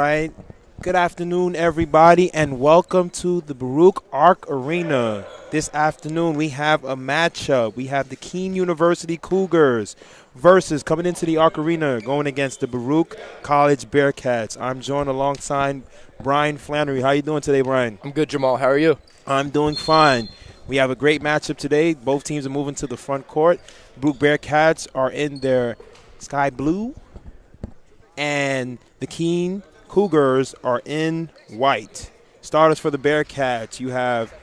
right. Good afternoon, everybody, and welcome to the Baruch Arc Arena. This afternoon, we have a matchup. We have the Kean University Cougars versus, coming into the Arc Arena, going against the Baruch College Bearcats. I'm joined alongside Brian Flannery. How you doing today, Brian? I'm good, Jamal. How are you? I'm doing fine. We have a great matchup today. Both teams are moving to the front court. The Baruch Bearcats are in their sky blue, and the Kean Cougars are in white. Starters for the Bearcats, you have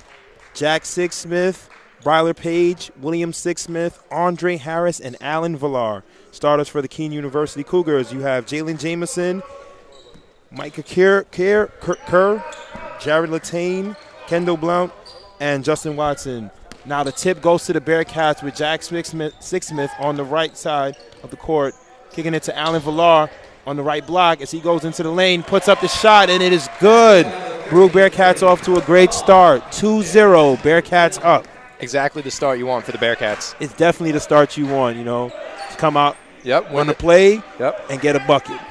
Jack Sixsmith, Bryler Page, William Sixsmith, Andre Harris, and Alan Villar. Starters for the Kean University Cougars, you have Jalen Jameson, Micah Kerr, Jared Latane, Kendall Blount, and Justin Watson. Now the tip goes to the Bearcats with Jack Sixsmith on the right side of the court, kicking it to Alan Villar on the right block as he goes into the lane, puts up the shot, and it is good. Baruch Bearcats off to a great start. 2-0, Bearcats up. Exactly the start you want for the Bearcats. It's definitely the start you want, to come out, win the play, yep, and get a bucket.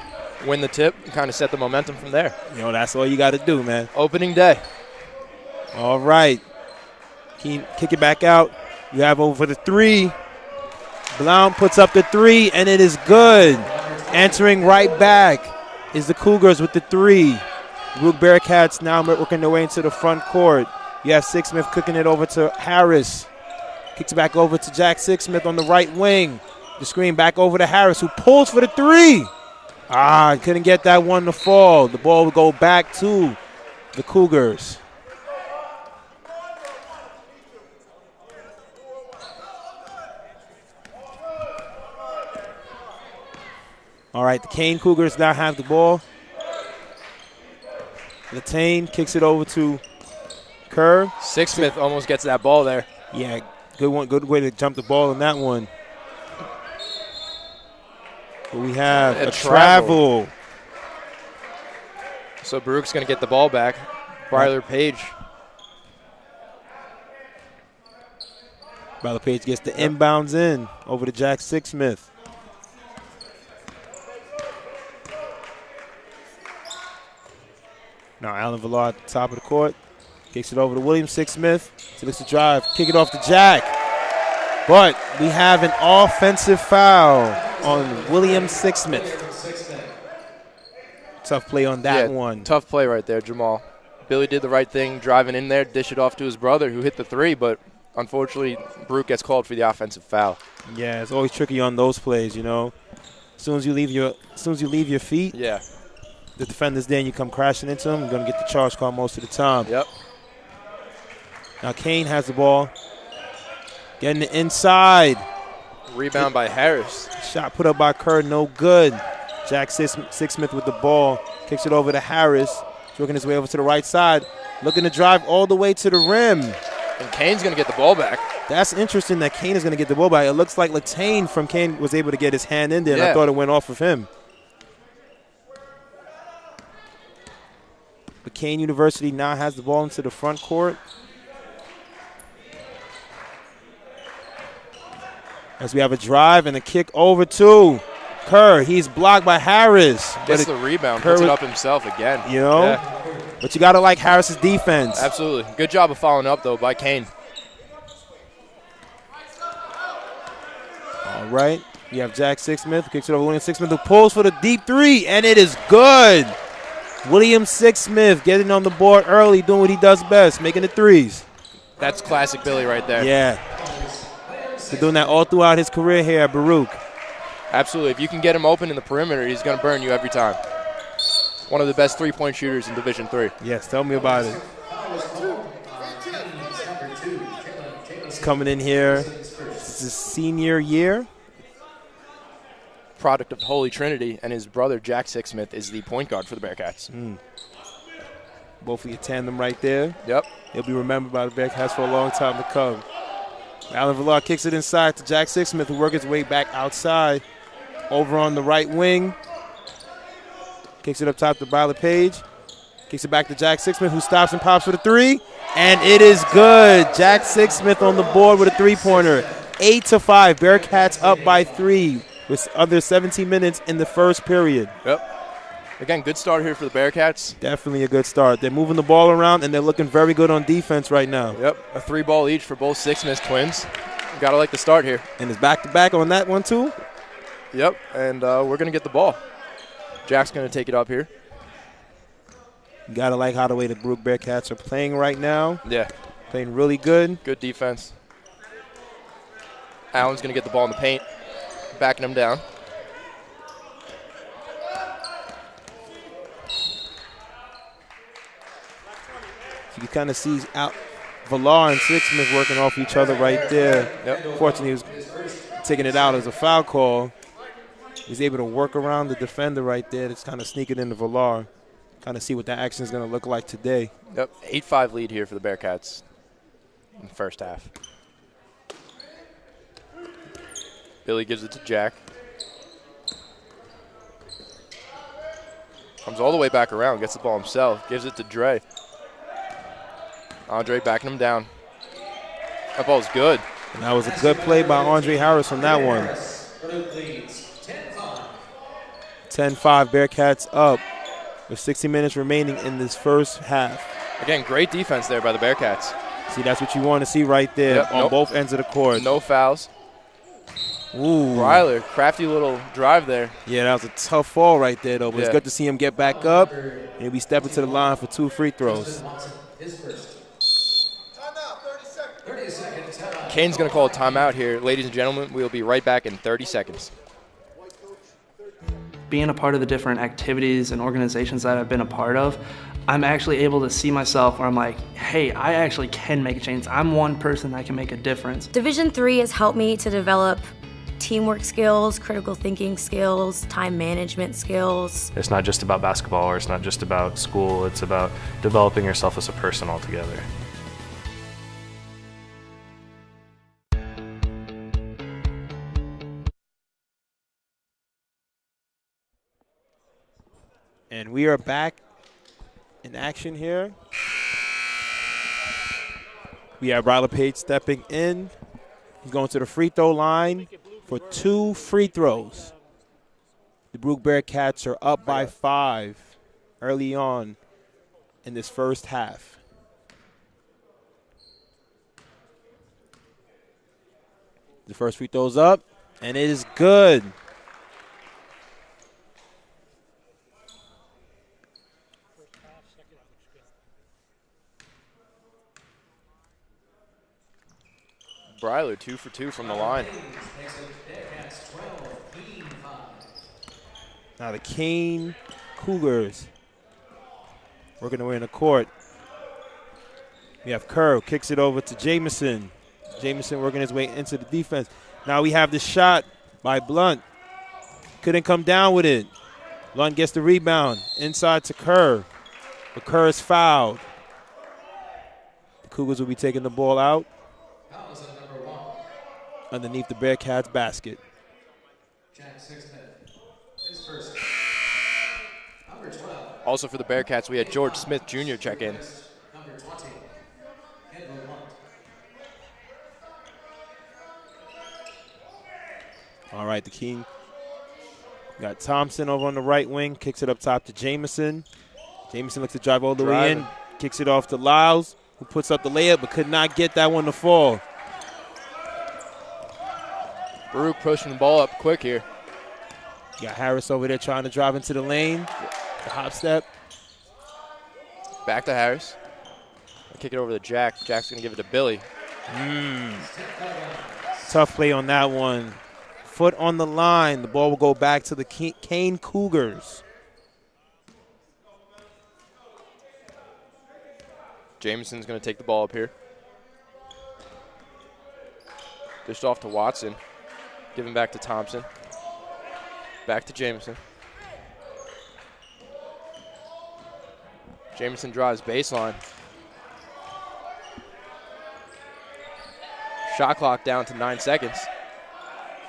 Win the tip and kind of set the momentum from there. That's all you got to do, man. Opening day. All right. Kick it back out. You have over the three. Blount puts up the three, and it is good. Answering right back is the Cougars with the three. Baruch Bearcats now working their way into the front court. You have Sixsmith cooking it over to Harris. Kicks it back over to Jack Sixsmith on the right wing. The screen back over to Harris, who pulls for the three. Couldn't get that one to fall. The ball will go back to the Cougars. All right, the Kean Cougars now have the ball. Latane kicks it over to Kerr. Sixsmith almost gets that ball there. Yeah, good one. Good way to jump the ball in that one. But we have a travel. So Baruch's going to get the ball back. Bryler Page. Bryler Page gets the inbounds in over to Jack Sixsmith. Now Alan Villar at the top of the court. Kicks it over to William Sixsmith. So looks to drive. Kick it off to Jack. But we have an offensive foul on William Sixsmith. Tough play on that one. Tough play right there, Jamal. Billy did the right thing, driving in there, dish it off to his brother who hit the three, but unfortunately Baruch gets called for the offensive foul. Yeah, it's always tricky on those plays, As soon as you leave your feet. Yeah. The defender's there and you come crashing into him, you're going to get the charge call most of the time. Yep. Now Kean has the ball. Getting the inside. Rebound by Harris. Shot put up by Kerr, no good. Jack Sixsmith with the ball. Kicks it over to Harris. He's working his way over to the right side. Looking to drive all the way to the rim. And Kane's going to get the ball back. That's interesting that Kean is going to get the ball back. It looks like Latane from Kean was able to get his hand in there, and I thought it went off of him. But Kean University now has the ball into the front court. As we have a drive and a kick over to Kerr. He's blocked by Harris. Gets the rebound, puts it up himself again. But you got to like Harris's defense. Absolutely. Good job of following up, though, by Kean. All right. You have Jack Sixsmith. Kicks it over to William Sixsmith, who pulls for the deep three, and it is good. William Sixsmith getting on the board early, doing what he does best, making the threes. That's classic Billy right there. Yeah. He's doing that all throughout his career here at Baruch. Absolutely. If you can get him open in the perimeter, he's going to burn you every time. One of the best three-point shooters in Division III. Yes, tell me about it. He's coming in here. This is his senior year. Product of Holy Trinity, and his brother Jack Sixsmith is the point guard for the Bearcats. Both of you tandem right there. Yep. He'll be remembered by the Bearcats for a long time to come. Alan Villar kicks it inside to Jack Sixsmith, who works his way back outside. Over on the right wing. Kicks it up top to Bryler Page. Kicks it back to Jack Sixsmith, who stops and pops for the three. And it is good. Jack Sixsmith on the board with a three-pointer. 8-5. Bearcats up by 3 with under 17 minutes in the first period. Yep. Again, good start here for the Bearcats. Definitely a good start. They're moving the ball around, and they're looking very good on defense right now. Yep, a 3-ball each for both Six-Miss twins. Got to like the start here. And it's back-to-back on that one, too? Yep, and we're going to get the ball. Jack's going to take it up here. You got to like how the way the Baruch Bearcats are playing right now. Yeah. Playing really good. Good defense. Allen's going to get the ball in the paint, backing him down. You can kind of see Villar and Six-Smith working off each other right there. Yep. Fortunately, he was taking it out as a foul call. He's able to work around the defender right there. That's kind of sneaking into Villar. Kind of see what that action is going to look like today. Yep, 8-5 lead here for the Bearcats in the first half. Billy gives it to Jack. Comes all the way back around, gets the ball himself, gives it to Dre. Andre backing him down. That ball's good. And that was a good play by Andre Harris on that one. 10-5, Bearcats up with 60 minutes remaining in this first half. Again, great defense there by the Bearcats. See, that's what you want to see right there on both ends of the court. No fouls. Ooh. Breiler, crafty little drive there. Yeah, that was a tough fall right there, though. But it's good to see him get back up and he'll be stepping to the line for 2 free throws. Kane's going to call a timeout here. Ladies and gentlemen, we'll be right back in 30 seconds. Being a part of the different activities and organizations that I've been a part of, I'm actually able to see myself where I'm like, hey, I actually can make a change. I'm one person that can make a difference. Division III has helped me to develop teamwork skills, critical thinking skills, time management skills. It's not just about basketball or it's not just about school. It's about developing yourself as a person altogether. And we are back in action here. We have Ryler Page stepping in. He's going to the free throw line for 2 free throws. The Baruch Bearcats are up by 5 early on in this first half. The first free throw's up, and it is good. Breiler 2 for 2 from the line. Now the Kean Cougars working their way in the court. We have Kerr, kicks it over to Jamison. Jamison working his way into the defense. Now we have the shot by Blunt. Couldn't come down with it. Blunt gets the rebound. Inside to Kerr. But Kerr is fouled. The Cougars will be taking the ball out underneath the Bearcats basket. Also for the Bearcats, we had George Smith Jr. check in. All right, the King got Thompson over on the right wing, kicks it up top to Jamison. Jamison looks to drive all the way in, kicks it off to Lyles, who puts up the layup but could not get that one to fall. Baruch pushing the ball up quick here. You got Harris over there trying to drive into the lane. The hop step. Back to Harris. Kick it over to Jack. Jack's going to give it to Billy. Tough play on that one. Foot on the line. The ball will go back to the Kean Cougars. Jamison's going to take the ball up here. Dished off to Watson. Giving back to Thompson. Back to Jamison. Jamison drives baseline. Shot clock down to 9 seconds.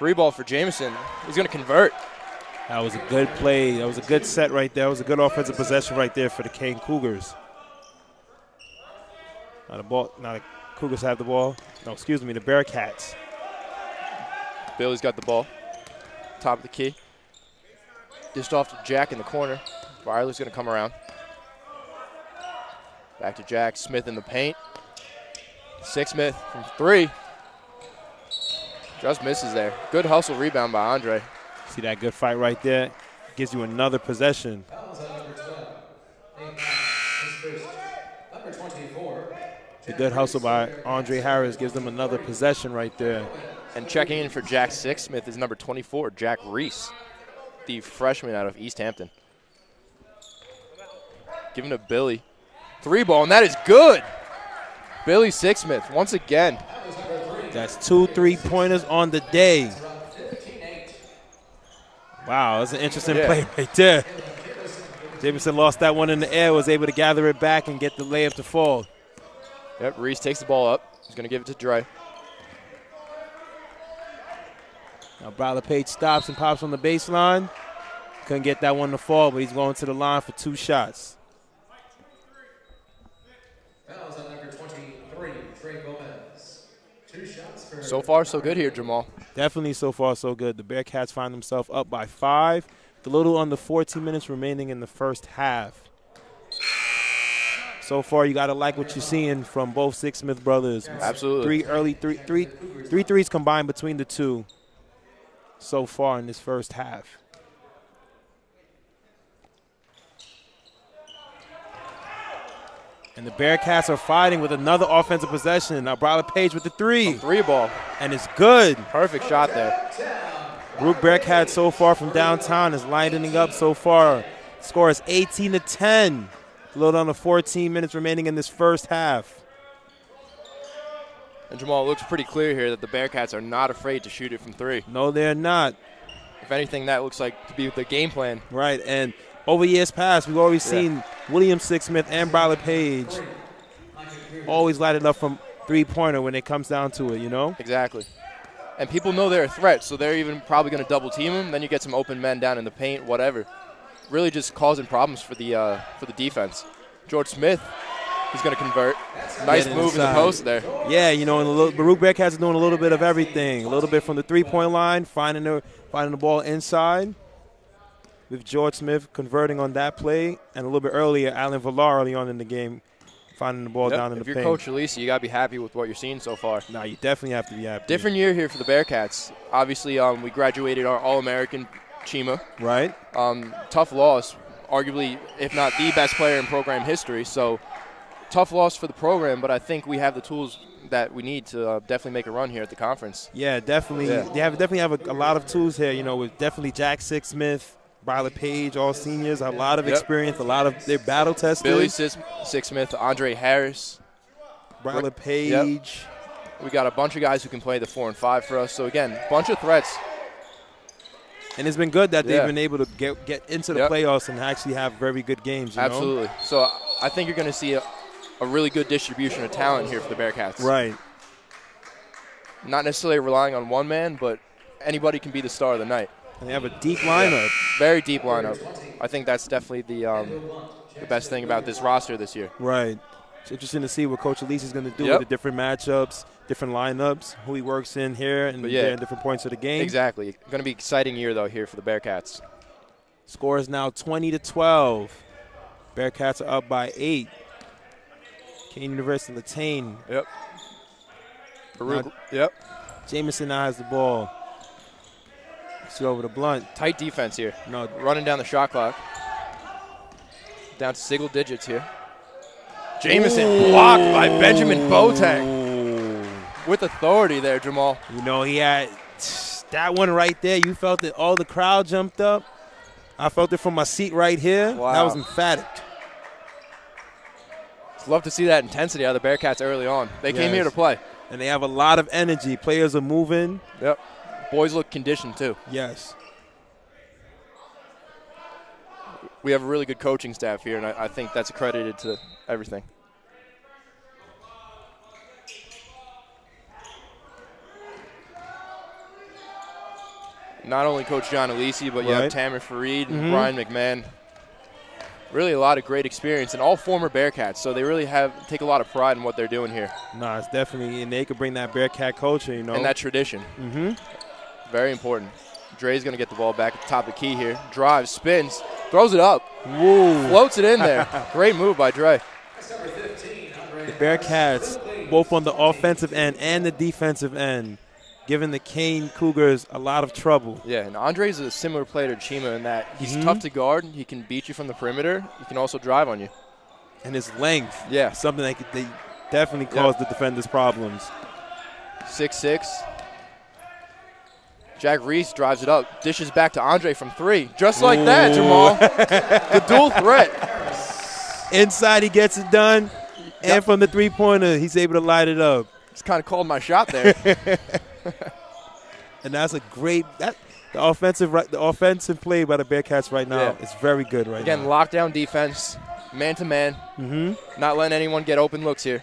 Free ball for Jamison. He's going to convert. That was a good play. That was a good set right there. That was a good offensive possession right there for the Kean Cougars. Now the Cougars have the ball. No, excuse me, the Bearcats. Billy's got the ball. Top of the key. Dished off to Jack in the corner. Riley's going to come around. Back to Jack Smith in the paint. Sixsmith from 3. Just misses there. Good hustle rebound by Andre. See that good fight right there? Gives you another possession. The good hustle by Andre Harris gives them another possession right there. And checking in for Jack Sixsmith is number 24, Jack Reese, the freshman out of East Hampton. Giving to Billy. 3-ball, and that is good. Billy Sixsmith once again. That's 2 3-pointers on the day. Wow, that's an interesting play right there. Jameson lost that one in the air, was able to gather it back and get the layup to fall. Yep, Reese takes the ball up. He's going to give it to Dre. Now Bradley Page stops and pops on the baseline. Couldn't get that one to fall, but he's going to the line for 2 shots. So far, so good here, Jamal. Definitely so far, so good. The Bearcats find themselves up by 5. A little under 14 minutes remaining in the first half. So far, you got to like what you're seeing from both Sixsmith brothers. Absolutely. Three threes combined between the two so far in this first half. And the Bearcats are fighting with another offensive possession. Now Bradley Page with the 3. 3-ball. And it's good. Perfect shot there. Baruch Bearcats so far from downtown is lining up so far. Score is 18-10. A little under 14 minutes remaining in this first half. And Jamal, it looks pretty clear here that the Bearcats are not afraid to shoot it from 3. No, they're not. If anything, that looks like to be the game plan. Right, and over years past, we've always seen William Sixsmith and Bradley Page always light it up from three-pointer when it comes down to it, you know? Exactly. And people know they're a threat, so they're even probably going to double team them. Then you get some open men down in the paint, whatever. Really just causing problems for the defense. George Smith, he's going to convert. Nice move in the post there. Yeah, you know, and Baruch Bearcats are doing a little bit of everything. A little bit from the three-point line, finding the ball inside, with George Smith converting on that play, and a little bit earlier, Alan Villar early on in the game, finding the ball down in the paint. If you're Coach Elise, you got to be happy with what you're seeing so far. No, you definitely have to be happy. Different year here for the Bearcats. Obviously, we graduated our All-American Chima. Right. Tough loss, arguably, if not the best player in program history. So, tough loss for the program, but I think we have the tools that we need to definitely make a run here at the conference. Yeah, definitely. Yeah. They definitely have a lot of tools here, you know, with definitely Jack Sixsmith, Bradley Page, all seniors, a lot of experience, a lot of their battle tested. Billy Sixsmith, Andre Harris. Bradley Page. Yep. We got a bunch of guys who can play the 4 and 5 for us. So, again, bunch of threats. And it's been good that they've been able to get into the playoffs and actually have very good games, you Absolutely. know? So, I think you're going to see a really good distribution of talent here for the Bearcats. Right. Not necessarily relying on one man, but anybody can be the star of the night. And they have a deep lineup. Very deep lineup. I think that's definitely the best thing about this roster this year. Right. It's interesting to see what Coach Elise is going to do with the different matchups, different lineups, who he works in here and there in different points of the game. Exactly. Going to be an exciting year, though, here for the Bearcats. Score is now 20-12. Bearcats are up by 8. Kean University Latane. Yep. Now, yep. Jameson now has the ball. See over to Blunt. Tight defense here. No, running down the shot clock. Down to single digits here. Jameson blocked by Benjamin Boateng. With authority there, Jamal. You know, he had that one right there. You felt it. All the crowd jumped up. I felt it from my seat right here. Wow. That was emphatic. Love to see that intensity out of the Bearcats early on. They came here to play. And they have a lot of energy. Players are moving. Yep. Boys look conditioned, too. Yes. We have a really good coaching staff here, and I think that's accredited to everything. Not only Coach John Elise, but you have Tamir Fareed and Brian McMahon. Really a lot of great experience, and all former Bearcats, so they really take a lot of pride in what they're doing here. No, it's definitely, and they could bring that Bearcat culture, you know. And that tradition. Very important. Dre's going to get the ball back at the top of the key here. Drives, spins, Throws it up. Woo. Floats it in there. Great move by Dre. The Bearcats, both on the offensive end and the defensive end, giving the Kean Cougars a lot of trouble. Yeah, and Andre's a similar player to Chima in that he's tough to guard. He can beat you from the perimeter. He can also drive on you. And his length. Yeah. Something that they definitely cause the defenders problems. 6'6". Jack Reese drives it up, dishes back to Andre from 3. Just like that, Jamal. The dual threat. Inside, he gets it done. And from the three-pointer, he's able to light it up. Just kind of called my shot there. And that's a great the offensive play by the Bearcats right now is very good right now. Again, lockdown defense, man-to-man. Not letting anyone get open looks here.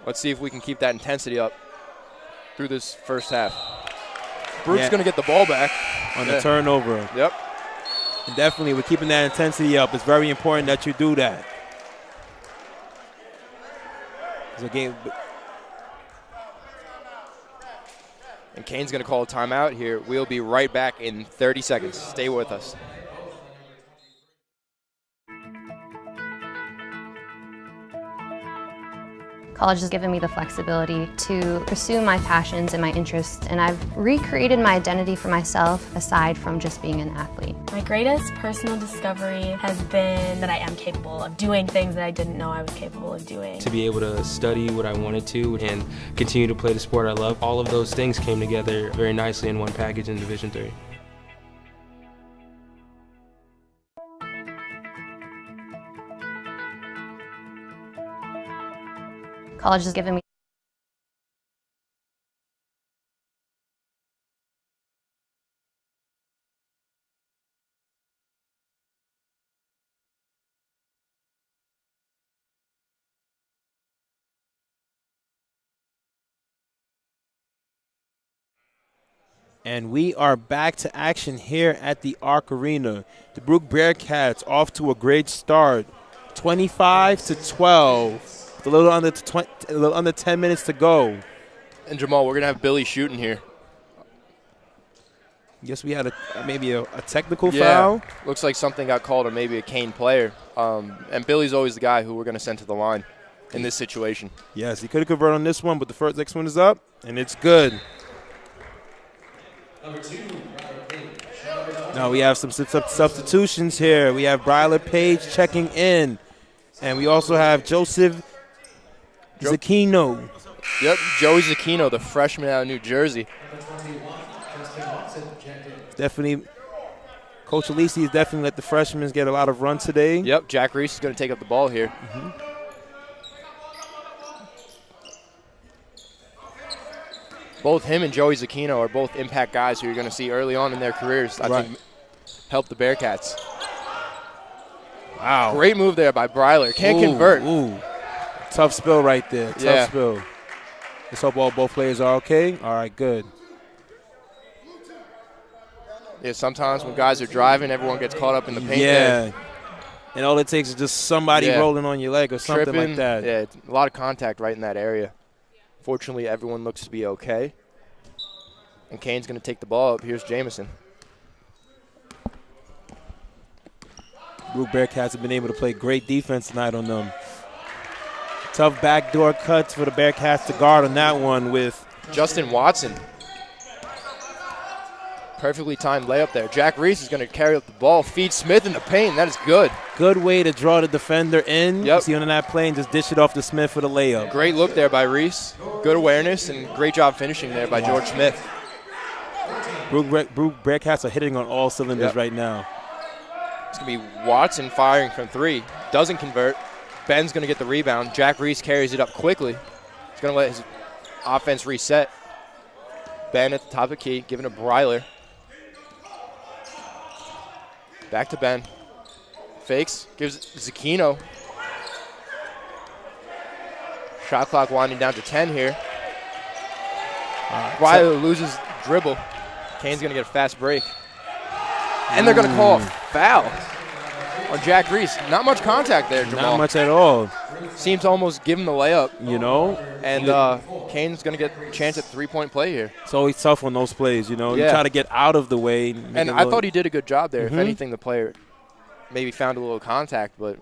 Let's see if we can keep that intensity up through this first half. Baruch's going to get the ball back. On the turnover. Yep. And definitely, with keeping that intensity up, it's very important that you do that. It's a game. And Kane's going to call a timeout here. We'll be right back in 30 seconds. Stay with us. College has given me the flexibility to pursue my passions and my interests, and I've recreated my identity for myself aside from just being an athlete. My greatest personal discovery has been that I am capable of doing things that I didn't know I was capable of doing. To be able to study what I wanted to and continue to play the sport I love, all of those things came together very nicely in one package in Division III. College has given me And we are back to action here at the Arc Arena. The Baruch Bearcats off to a great start, 25-12. A little under 10 minutes to go. And Jamal, we're going to have Billy shooting here. Guess we had maybe a technical foul. Looks like something got called on maybe a Kean player. And Billy's always the guy who we're going to send to the line in this situation. Yes, he could have converted on this one, but the next one is up, and it's good. Now we have some substitutions here. We have Bryler Page checking in, and we also have Joseph Zacchino. Yep, Joey Zacchino, the freshman out of New Jersey. Definitely, Coach Alisi has definitely let the freshmen get a lot of run today. Yep, Jack Reese is going to take up the ball here. Both him and Joey Zacchino are both impact guys who you're going to see early on in their careers, I think, help the Bearcats. Wow. Great move there by Bryler. Can't convert. Ooh. Tough spill right there. Tough spill. Let's hope both players are okay. All right, good. Yeah, sometimes when guys are driving, everyone gets caught up in the paint. Yeah. And all it takes is just somebody rolling on your leg or something Tripping. like that. Yeah, it's a lot of contact right in that area. Fortunately, everyone looks to be okay. And Kane's going to take the ball up. Here's Jamison. Baruch Bearcats have been able to play great defense tonight on them. Tough backdoor cuts for the Bearcats to guard on that one with Justin Watson. Perfectly timed layup there. Jack Reese is going to carry up the ball, feed Smith in the paint. That is good. Good way to draw the defender in. Yep. See on that play and just dish it off to Smith for the layup. Great look there by Reese. Good awareness and great job finishing there by George Smith. Baruch Bearcats are hitting on all cylinders right now. It's going to be Watson firing from 3. Doesn't convert. Ben's going to get the rebound. Jack Reese carries it up quickly. He's going to let his offense reset. Ben at the top of the key, giving to Bryler. Back to Ben. Fakes, gives Zacchino. Shot clock winding down to 10 here. Bryler loses dribble. Kane's going to get a fast break. And they're going to call a foul on Jack Reese. Not much contact there, Jamal. Not much at all. seemed to almost give him the layup. You know? And Kean's going to get a chance at three-point play here. It's always tough on those plays, you know? Yeah. You try to get out of the way. And I thought he did a good job there. Mhm. If anything, the player maybe found a little contact, but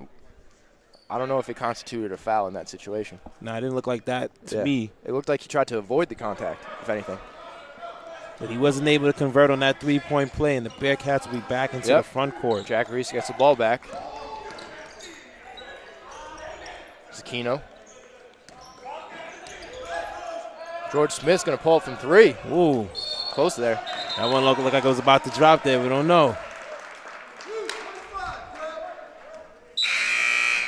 I don't know if it constituted a foul in that situation. No, it didn't look like that to me. It looked like he tried to avoid the contact, if anything. But he wasn't able to convert on that three-point play, and the Bearcats will be back into the front court. Jack Reese gets the ball back. Zucchino. George Smith's going to pull it from three. Ooh. Close there. That one looked like it was about to drop there. We don't know.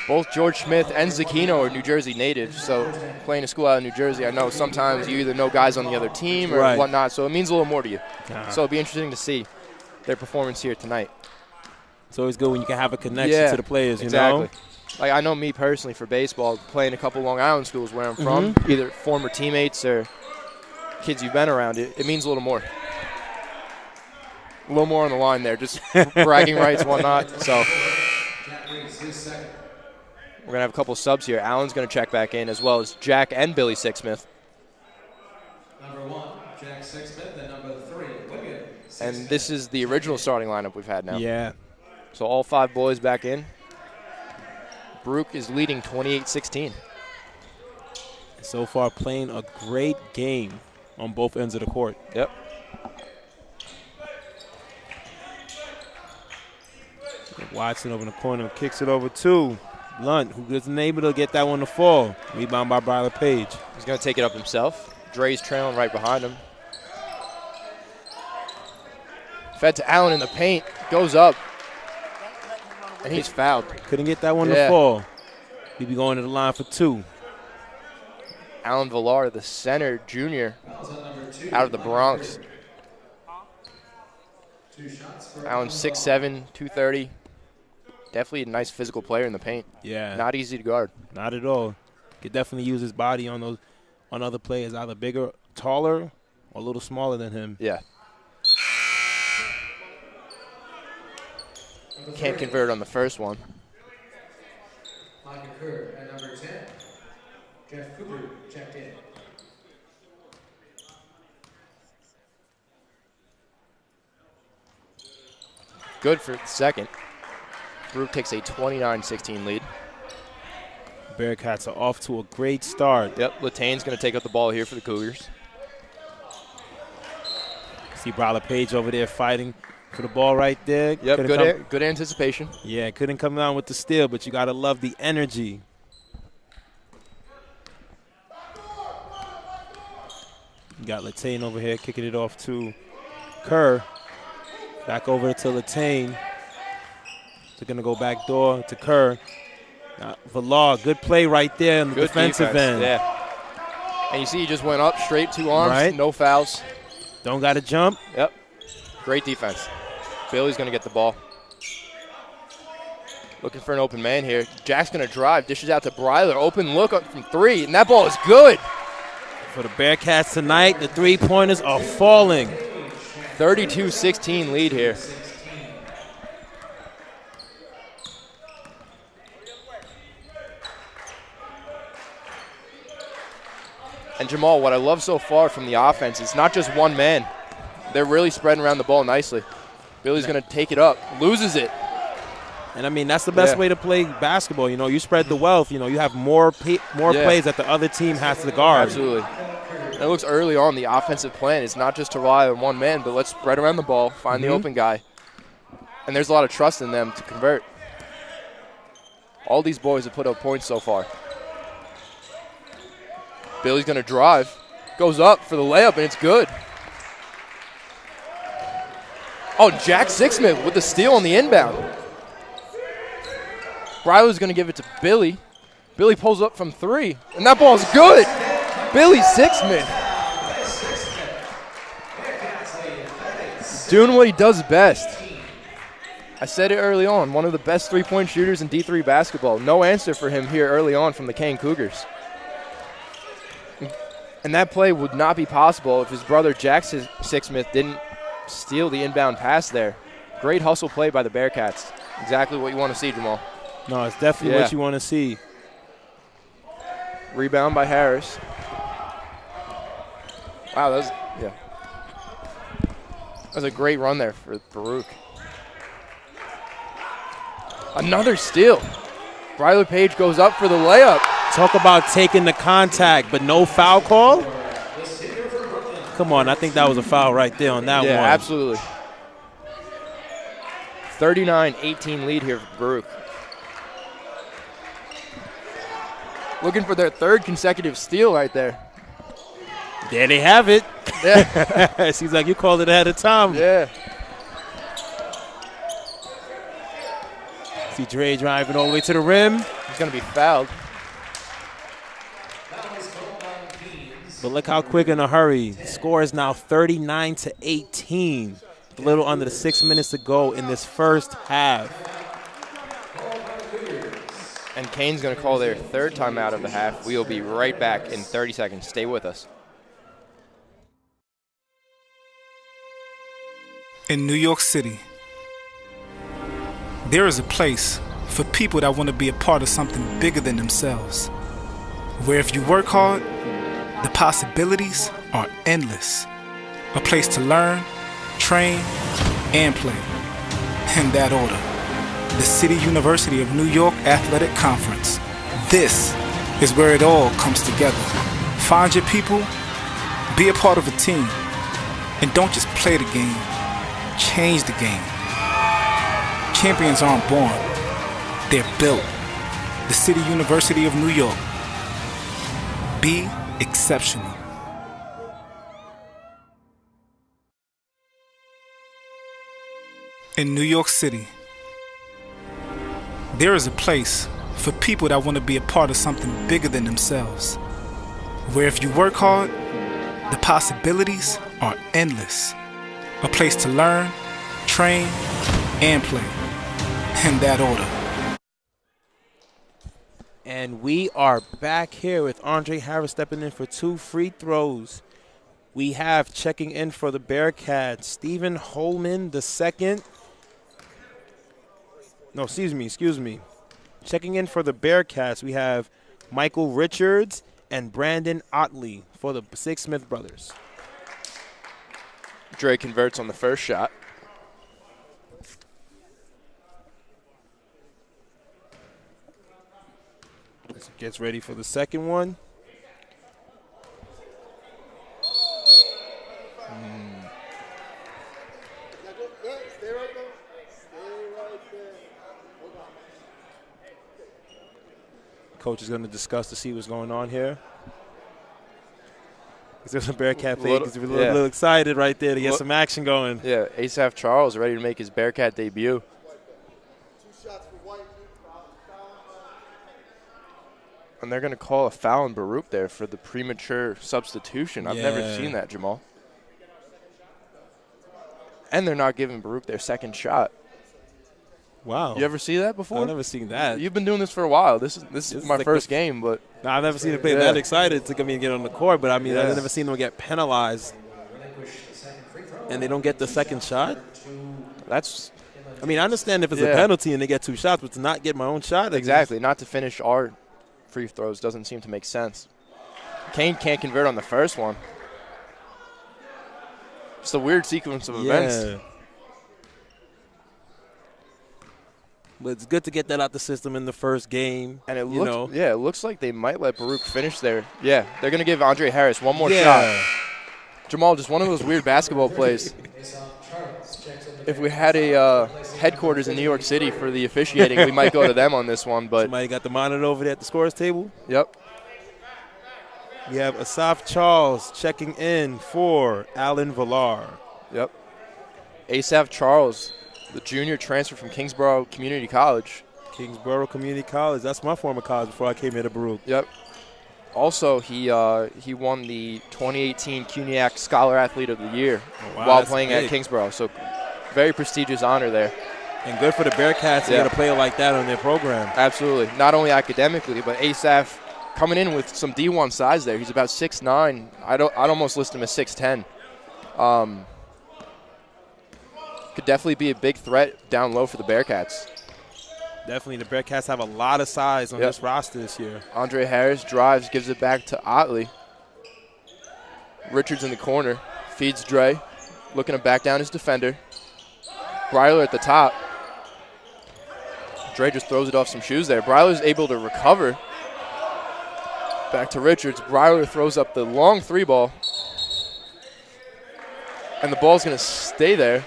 Both George Smith and Zucchino are New Jersey natives, so playing a school out of New Jersey, I know sometimes you either know guys on the other team or whatnot, so it means a little more to you. So it'll be interesting to see their performance here tonight. It's always good when you can have a connection to the players, you know? Like, I know me personally for baseball, playing a couple Long Island schools where I'm from, either former teammates or kids you've been around, it means a little more. A little more on the line there, just bragging rights, whatnot. So we're going to have a couple subs here. Allen's going to check back in, as well as Jack and Billy Sixsmith. Number 1, Jack Sixsmith, and number 3, William Sixsmith. And this is the original starting lineup we've had now. Yeah. So all 5 boys back in. Baruch is leading 28-16. So far playing a great game on both ends of the court. Yep. Watson over in the corner, kicks it over to Lunt, who isn't able to get that one to fall. Rebound by Bryler Page. He's going to take it up himself. Dre's trailing right behind him. Fed to Allen in the paint. Goes up. And he's fouled. Couldn't get that one to fall. He'd be going to the line for 2. Allen Villar, the center junior, out of the Bronx. Allen 6'7", 230. Definitely a nice physical player in the paint. Yeah. Not easy to guard. Not at all. Could definitely use his body on other players, either bigger, taller, or a little smaller than him. Yeah. Can't convert on the first one. Micah Kerr at number 10. Jeff Cooper checked in. Good for the second. Baruch takes a 29-16 lead. Bearcats are off to a great start. Yep, Latane's going to take up the ball here for the Cougars. See Bryler Page over there fighting for the ball right there. Yep, good anticipation. Yeah, couldn't come down with the steal, but you got to love the energy. You got Latane over here kicking it off to Kerr. Back over to Latane. They're going to go back door to Kerr. Now, Villar, good play right there in the defensive end. Yeah. And you see he just went up straight 2 arms, no fouls. Don't got to jump. Yep. Great defense. Billy's going to get the ball. Looking for an open man here. Jack's going to drive, dishes out to Bryler. Open look up from 3, and that ball is good. For the Bearcats tonight, the three-pointers are falling. 32-16 lead here. And Jamal, what I love so far from the offense is not just one man. They're really spreading around the ball nicely. Billy's going to take it up, loses it. And, I mean, that's the best way to play basketball. You know, you spread the wealth. You know, you have more plays that the other team has to guard. Absolutely. And it looks early on the offensive plan is not just to rely on one man, but let's spread around the ball, find the open guy. And there's a lot of trust in them to convert. All these boys have put up points so far. Billy's going to drive, goes up for the layup, and it's good. Oh, Jack Sixsmith with the steal on the inbound. Bryler's going to give it to Billy. Billy pulls up from 3, and that ball's good. Billy Sixsmith doing what he does best. I said it early on, one of the best three-point shooters in D3 basketball. No answer for him here early on from the Kean Cougars. And that play would not be possible if his brother Jack Sixsmith didn't steal the inbound pass there. Great hustle play by the Bearcats. Exactly what you want to see, Jamal. No, it's definitely what you want to see. Rebound by Harris. Wow, that was a great run there for Baruch. Another steal. Briley Page goes up for the layup. Talk about taking the contact, but no foul call? Come on, I think that was a foul right there on that one. Yeah, absolutely. 39-18 lead here for Baruch. Looking for their third consecutive steal right there. There they have it. Yeah. Seems like you called it ahead of time. Yeah. See Dre driving all the way to the rim. He's going to be fouled. But look how quick in a hurry. The score is now 39-18. A little under the 6 minutes to go in this first half. And Kean's going to call their third timeout of the half. We will be right back in 30 seconds. Stay with us. In New York City, there is a place for people that want to be a part of something bigger than themselves, where if you work hard, the possibilities are endless. A place to learn, train, and play. In that order, the City University of New York Athletic Conference. This is where it all comes together. Find your people, be a part of a team, and don't just play the game, change the game. Champions aren't born, they're built. The City University of New York. Be exceptional. In New York City, there is a place for people that want to be a part of something bigger than themselves, where if you work hard, the possibilities are endless. A place to learn, train, and play. In that order. And we are back here with Andre Harris stepping in for 2 free throws. We have checking in for the Bearcats, Stephen Holman II. No, excuse me. Checking in for the Bearcats, we have Michael Richards and Brandon Otley for the Sig Smith brothers. Dre converts on the first shot. Gets ready for the second one. Coach is going to discuss to see what's going on here. There's a Bearcat fan. He's a little excited right there to get some action going. Yeah, Asaph Charles ready to make his Bearcat debut. And they're going to call a foul on Baruch there for the premature substitution. I've never seen that, Jamal. And they're not giving Baruch their second shot. Wow. You ever see that before? I've never seen that. You've been doing this for a while. This is my first game, but no, I've never seen them play that excited to come in and get on the court, but I mean, I've never seen them get penalized. And they don't get the second shot? I mean, I understand if it's a penalty and they get 2 shots, but to not get my own shot? Exactly. Not to finish our free throws doesn't seem to make sense. Kean can't convert on the first one. Just a weird sequence of events. But it's good to get that out the system in the first game. And it looks like they might let Baruch finish there. Yeah, they're going to give Andre Harris one more shot. Jamal, just one of those weird basketball plays. If we had a headquarters in New York City for the officiating, we might go to them on this one. But somebody got the monitor over there at the scorer's table? Yep. We have Asaph Charles checking in for Alan Villar. Yep. Asaph Charles, the junior transfer from Kingsborough Community College. Kingsborough Community College. That's my former college before I came here to Baruch. Yep. Also, he won the 2018 CUNYAC Scholar Athlete of the Year while playing at Kingsborough. So very prestigious honor there. And good for the Bearcats to get a player like that on their program. Absolutely. Not only academically, but Asaph coming in with some D1 size there. He's about 6'9". I'd almost list him as 6'10". Could definitely be a big threat down low for the Bearcats. Definitely, the Bearcats have a lot of size on this roster this year. Andre Harris drives, gives it back to Otley. Richards in the corner, feeds Dre, looking to back down his defender. Breiler at the top. Dre just throws it off some shoes there. Breiler's able to recover. Back to Richards. Breiler throws up the long 3-ball. And the ball's going to stay there.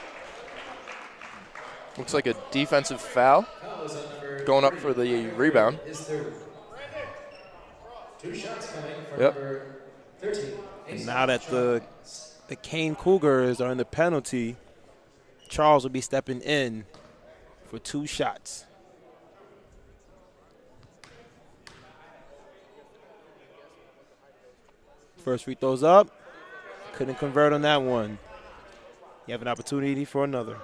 Looks like a defensive foul. Going up for the rebound. Yep. And now that the Kean Cougars are in the penalty, Charles will be stepping in for 2 shots. First free throws up. Couldn't convert on that one. You have an opportunity for another.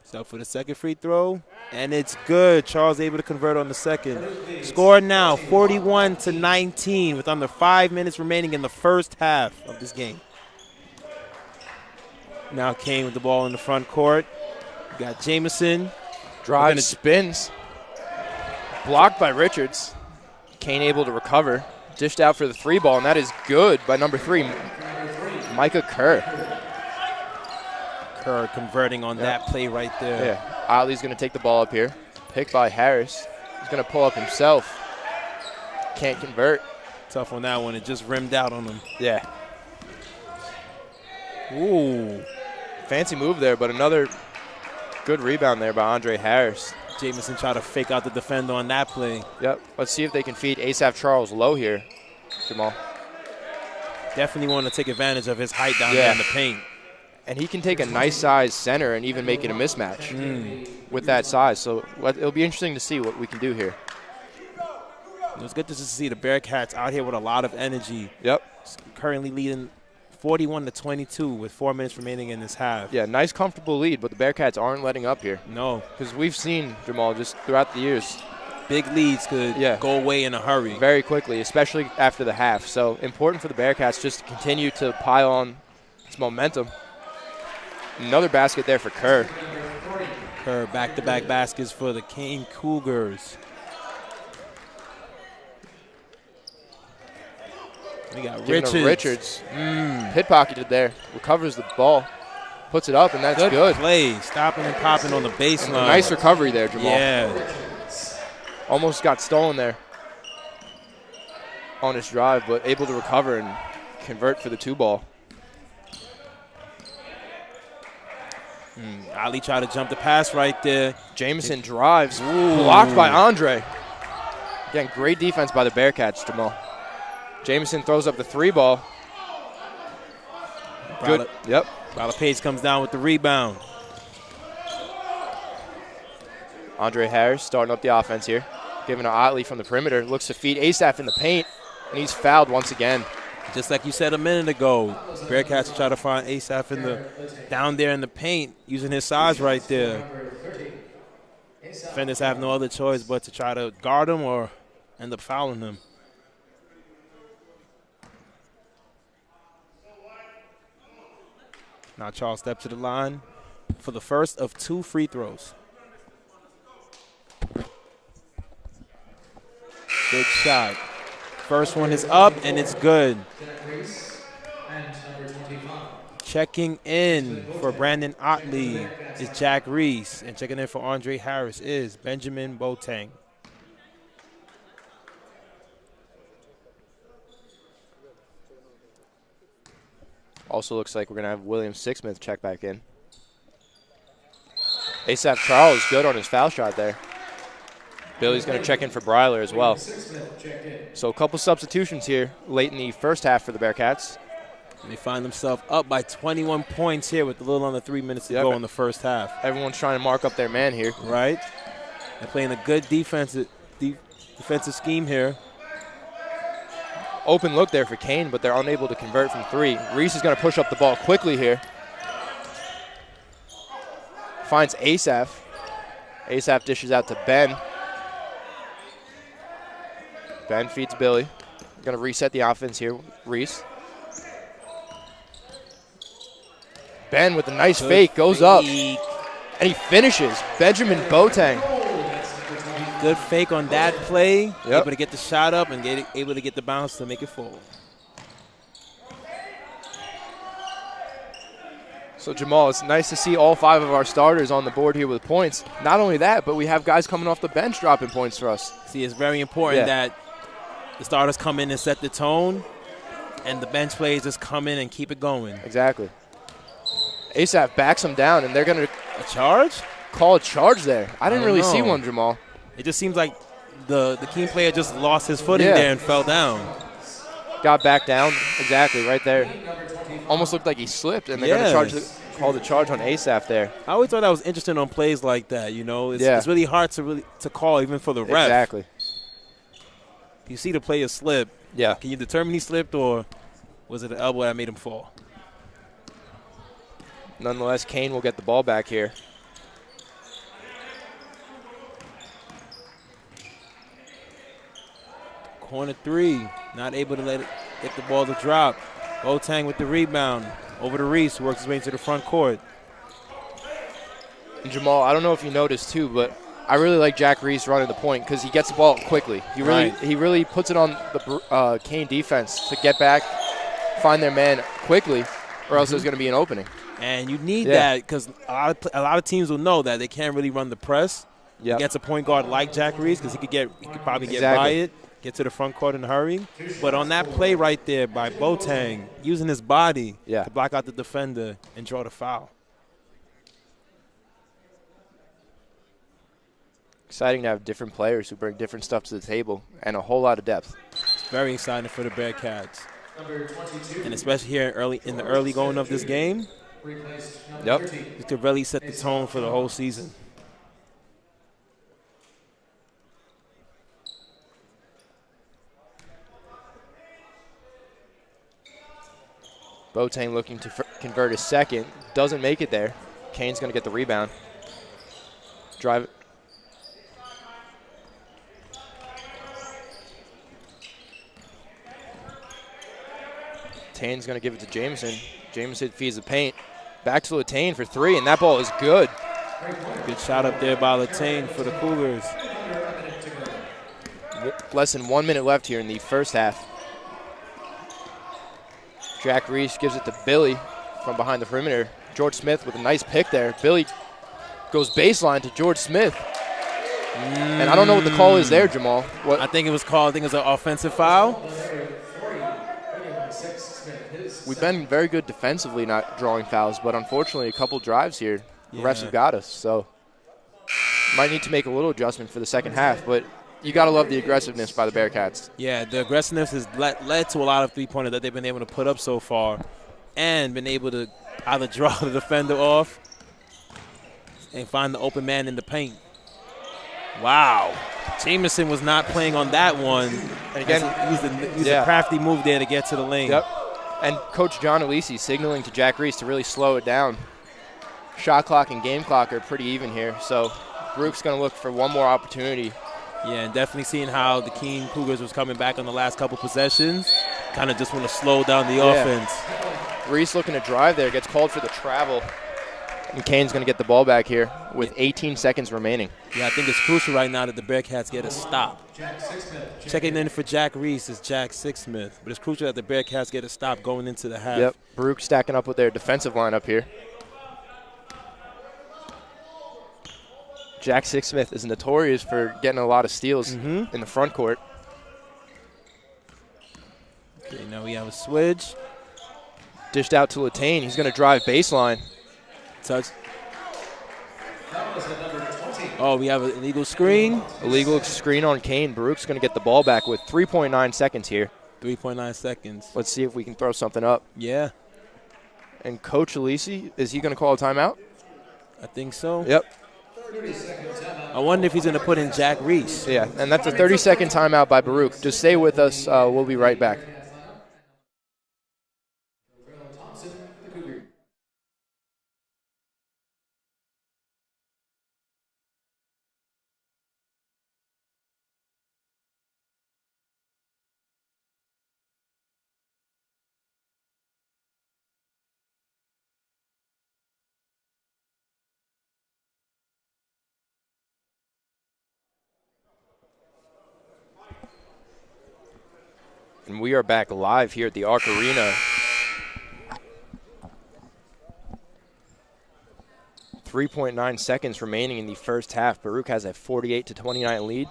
So for the second free throw, and it's good. Charles able to convert on the second. Score now 41-19 with under 5 minutes remaining in the first half of this game. Now Kean with the ball in the front court. You got Jamison. Drives, spins. Blocked by Richards. Kean able to recover. Dished out for the 3-ball, and that is good by number 3, Micah Kerr. Kerr converting on that play right there. Yeah, Otley's going to take the ball up here. Picked by Harris. He's going to pull up himself. Can't convert. Tough on that one. It just rimmed out on him. Yeah. Ooh. Fancy move there, but another good rebound there by Andre Harris. Jamison tried to fake out the defender on that play. Yep. Let's see if they can feed Asaph Charles low here, Jamal. Definitely want to take advantage of his height down there in the paint. And he can take a nice size center and even make it a mismatch with that size. So it'll be interesting to see what we can do here. It was good to see the Bearcats out here with a lot of energy. Yep. Currently leading 41-22 with 4 minutes remaining in this half. Yeah, nice comfortable lead, but the Bearcats aren't letting up here. No. Because we've seen, Jamal, just throughout the years, big leads could go away in a hurry. Very quickly, especially after the half. So important for the Bearcats just to continue to pile on this momentum. Another basket there for Kerr. Kerr, back-to-back baskets for the Kean Cougars. We got Richards. Pit-pocketed there. Recovers the ball. Puts it up, and that's good. Play. Stopping and popping on the baseline. Nice recovery there, Jamal. Yeah. Almost got stolen there on his drive, but able to recover and convert for the 2-ball. Ali tried to jump the pass right there. Jamison drives. Blocked by Andre. Again, great defense by the Bearcats, Jamal. Jamison throws up the 3-ball. Good. Yep. Bala Page comes down with the rebound. Andre Harris starting up the offense here. Giving to Otley from the perimeter. Looks to feed Asaph in the paint, and he's fouled once again. Just like you said a minute ago, Bearcats try to find Asaph down there in the paint, using his size right there. Defenders have no other choice but to try to guard him or end up fouling him. Now Charles steps to the line for the first of 2 free throws. Good shot. First one is up, and it's good. Checking in for Brandon Otley is Jack Reese, and checking in for Andre Harris is Benjamin Boateng. Also looks like we're going to have William Sixsmith check back in. Asaph Charles good on his foul shot there. Billy's going to check in for Breiler as well. So a couple substitutions here late in the first half for the Bearcats. They find themselves up by 21 points here with a little under 3 minutes to go in the first half. Everyone's trying to mark up their man here. Right. They're playing a good defensive scheme here. Open look there for Kean, but they're unable to convert from 3. Reese is going to push up the ball quickly here. Finds Asaph. Asaph dishes out to Ben. Ben feeds Billy. Going to reset the offense here, Reese. Ben with a nice fake, goes up, and he finishes. Benjamin Boateng. Good fake on that play. Yep. Able to get the shot up and able to get the bounce to make it full. So, Jamal, it's nice to see all 5 of our starters on the board here with points. Not only that, but we have guys coming off the bench dropping points for us. See, it's very important that the starters come in and set the tone, and the bench players just come in and keep it going. Exactly. ASAP backs him down, and they're going to call a charge there. I didn't really see one, Jamal. It just seems like the Kean player just lost his footing there and fell down. Got back down, exactly, right there. Almost looked like he slipped, and they're going to call the charge on ASAP there. I always thought that was interesting on plays like that. You know, it's really hard to call even for the ref. Exactly. You see the player slip. Yeah. Can you determine he slipped, or was it an elbow that made him fall? Nonetheless, Kean will get the ball back here. Corner 3, not able to get the ball to drop. Boateng with the rebound. Over to Reese, works his way into the front court. And Jamal, I don't know if you noticed too, but I really like Jack Reese running the point because he gets the ball quickly. He really puts it on the Kean defense to get back, find their man quickly, or else there's going to be an opening. And you need that because a lot of teams will know that they can't really run the press against a point guard like Jack Reese because he could probably get by it, get to the front court in a hurry. But on that play right there by Boateng, using his body to block out the defender and draw the foul. Exciting to have different players who bring different stuff to the table and a whole lot of depth. It's very exciting for the Bearcats. And especially here in the early going of this game, it could really set the tone for the whole season. Boateng looking to convert his second. Doesn't make it there. Kean's going to get the rebound. Drive it. Tane's going to give it to Jameson. Jameson feeds the paint. Back to Latane for 3, and that ball is good. Good shot up there by Latane for the Cougars. Less than 1 minute left here in the first half. Jack Reese gives it to Billy from behind the perimeter. George Smith with a nice pick there. Billy goes baseline to George Smith. And I don't know what the call is there, Jamal. I think it was an offensive foul. We've been very good defensively not drawing fouls, but unfortunately a couple drives here, the refs have got us. So might need to make a little adjustment for the second half, but you got to love the aggressiveness by the Bearcats. Yeah, the aggressiveness has led to a lot of three-pointers that they've been able to put up so far and been able to either draw the defender off and find the open man in the paint. Wow. Jameson was not playing on that one. And again, used a crafty move there to get to the lane. Yep. And Coach John Alisi signaling to Jack Reese to really slow it down. Shot clock and game clock are pretty even here, so Baruch's going to look for one more opportunity. Yeah, and definitely seeing how the Kean Cougars was coming back on the last couple possessions. Kind of just want to slow down the offense. Reese looking to drive there, gets called for the travel. And Kane's going to get the ball back here with 18 seconds remaining. Yeah, I think it's crucial right now that the Bearcats get a stop. Checking in for Jack Reese is Jack Sixsmith, but it's crucial that the Bearcats get a stop going into the half. Yep, Baruch stacking up with their defensive lineup here. Jack Sixsmith is notorious for getting a lot of steals in the front court. Okay, now we have a switch. Dished out to Latane. He's going to drive baseline. Touch. Oh, we have an illegal screen. Illegal screen on Kean. Baruch's going to get the ball back with 3.9 seconds here. 3.9 seconds. Let's see if we can throw something up. Yeah. And Coach Alisi, is he going to call a timeout? I think so. Yep. I wonder if he's going to put in Jack Reese. Yeah, and that's a 30-second timeout by Baruch. Just stay with us. We'll be right back. And we are back live here at the Arc Arena. 3.9 seconds remaining in the first half. Baruch has a 48-29 lead.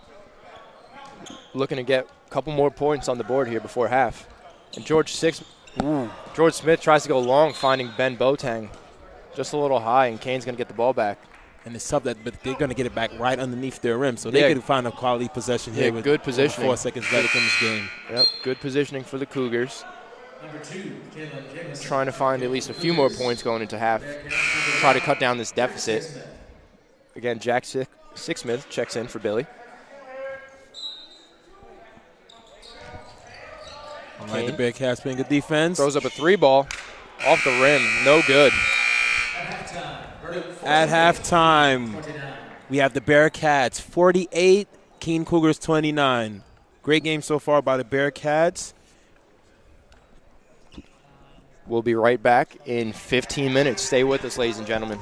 Looking to get a couple more points on the board here before half. And George Smith tries to go long, finding Ben Boateng just a little high, and Kean's going to get the ball back. And it's tough, but they're going to get it back right underneath their rim, so they could find a quality possession here with good positioning. 4 seconds left in this game. Yep, good positioning for the Cougars. Number 2, Jamison. Trying to find at least a few more points going into half. Try to cut down this deficit. Again, Jack Sixsmith checks in for Billy. All right, the Bearcats playing good defense. Throws up a 3-ball off the rim. No good. At halftime, we have the Bearcats 48, Kean Cougars 29. Great game so far by the Bearcats. We'll be right back in 15 minutes. Stay with us, ladies and gentlemen.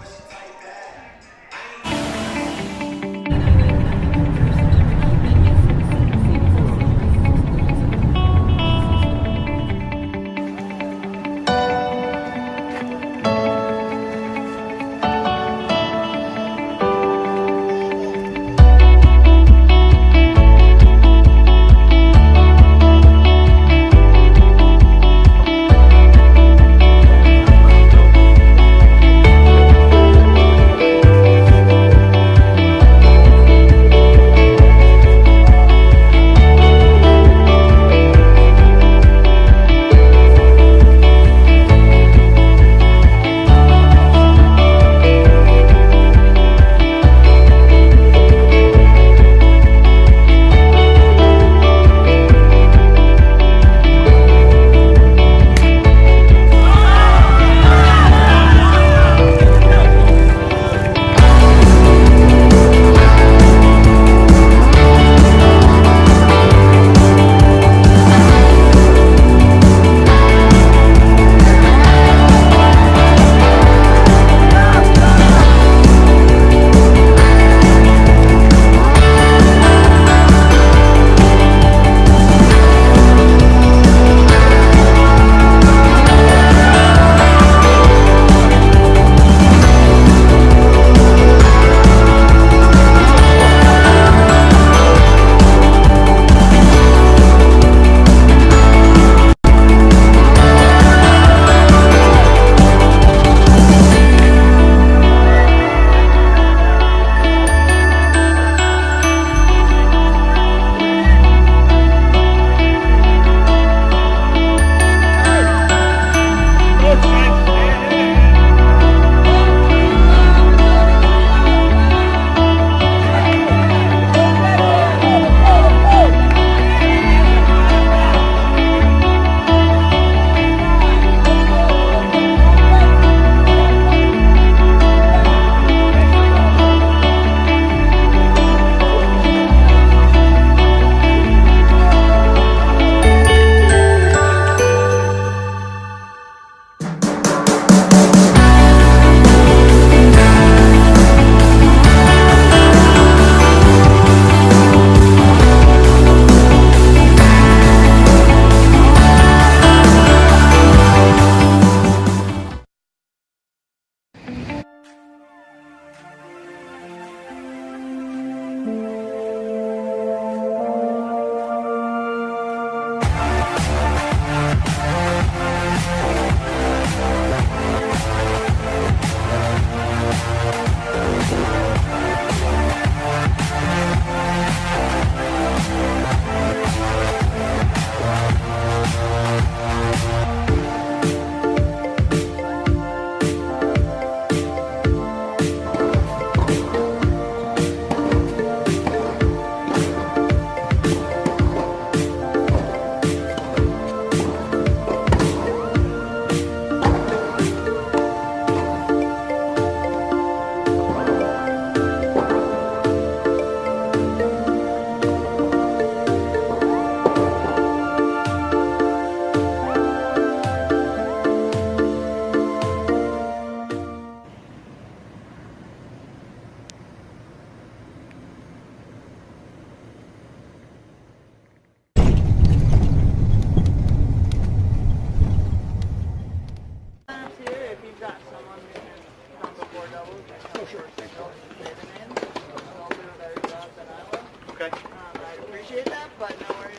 appreciate that, but no worries.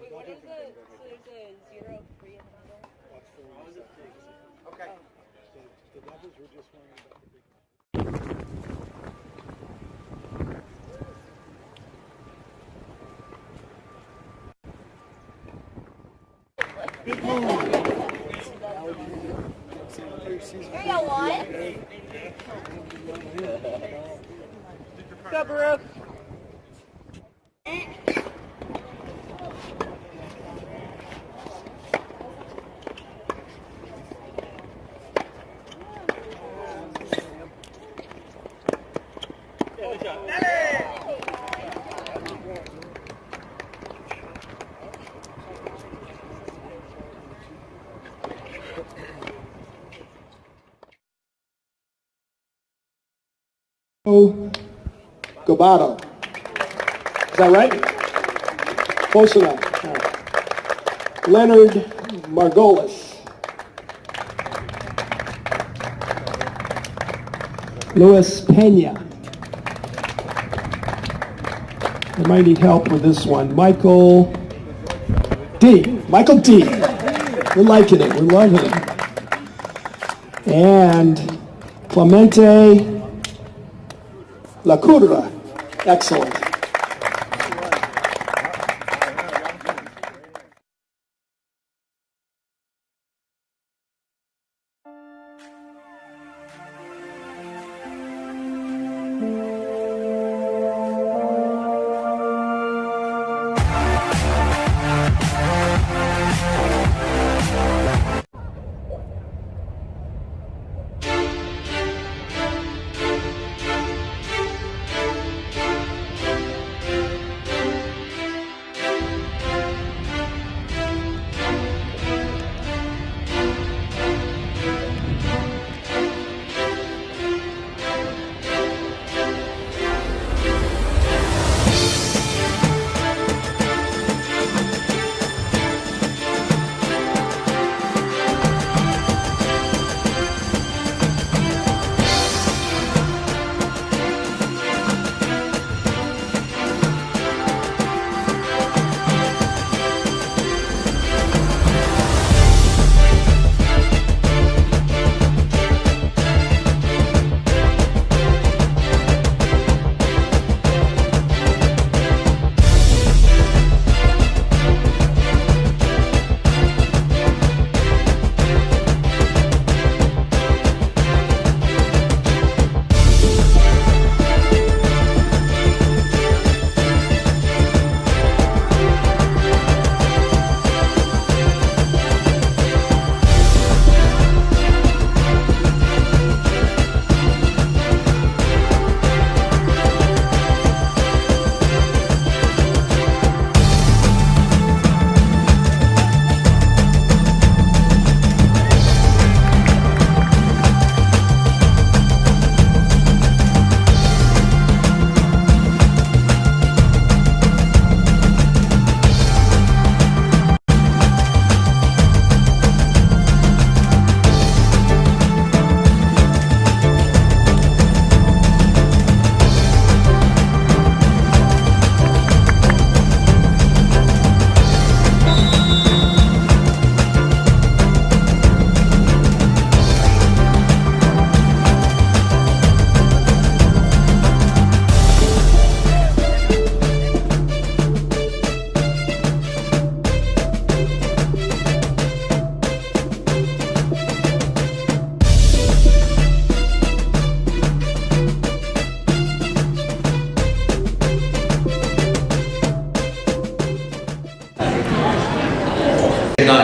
Wait, what is the, so there's a 0, 3 in the middle? Okay. The doubles were just worrying about the big Here you go, one. What's up, Baruch? Gabato. Is that right? Close enough. All right. Leonard Margolis. Luis Pena. I might need help with this one. Michael D. Michael D. We're liking it. We're loving it. And Clemente La Curva. Excellent.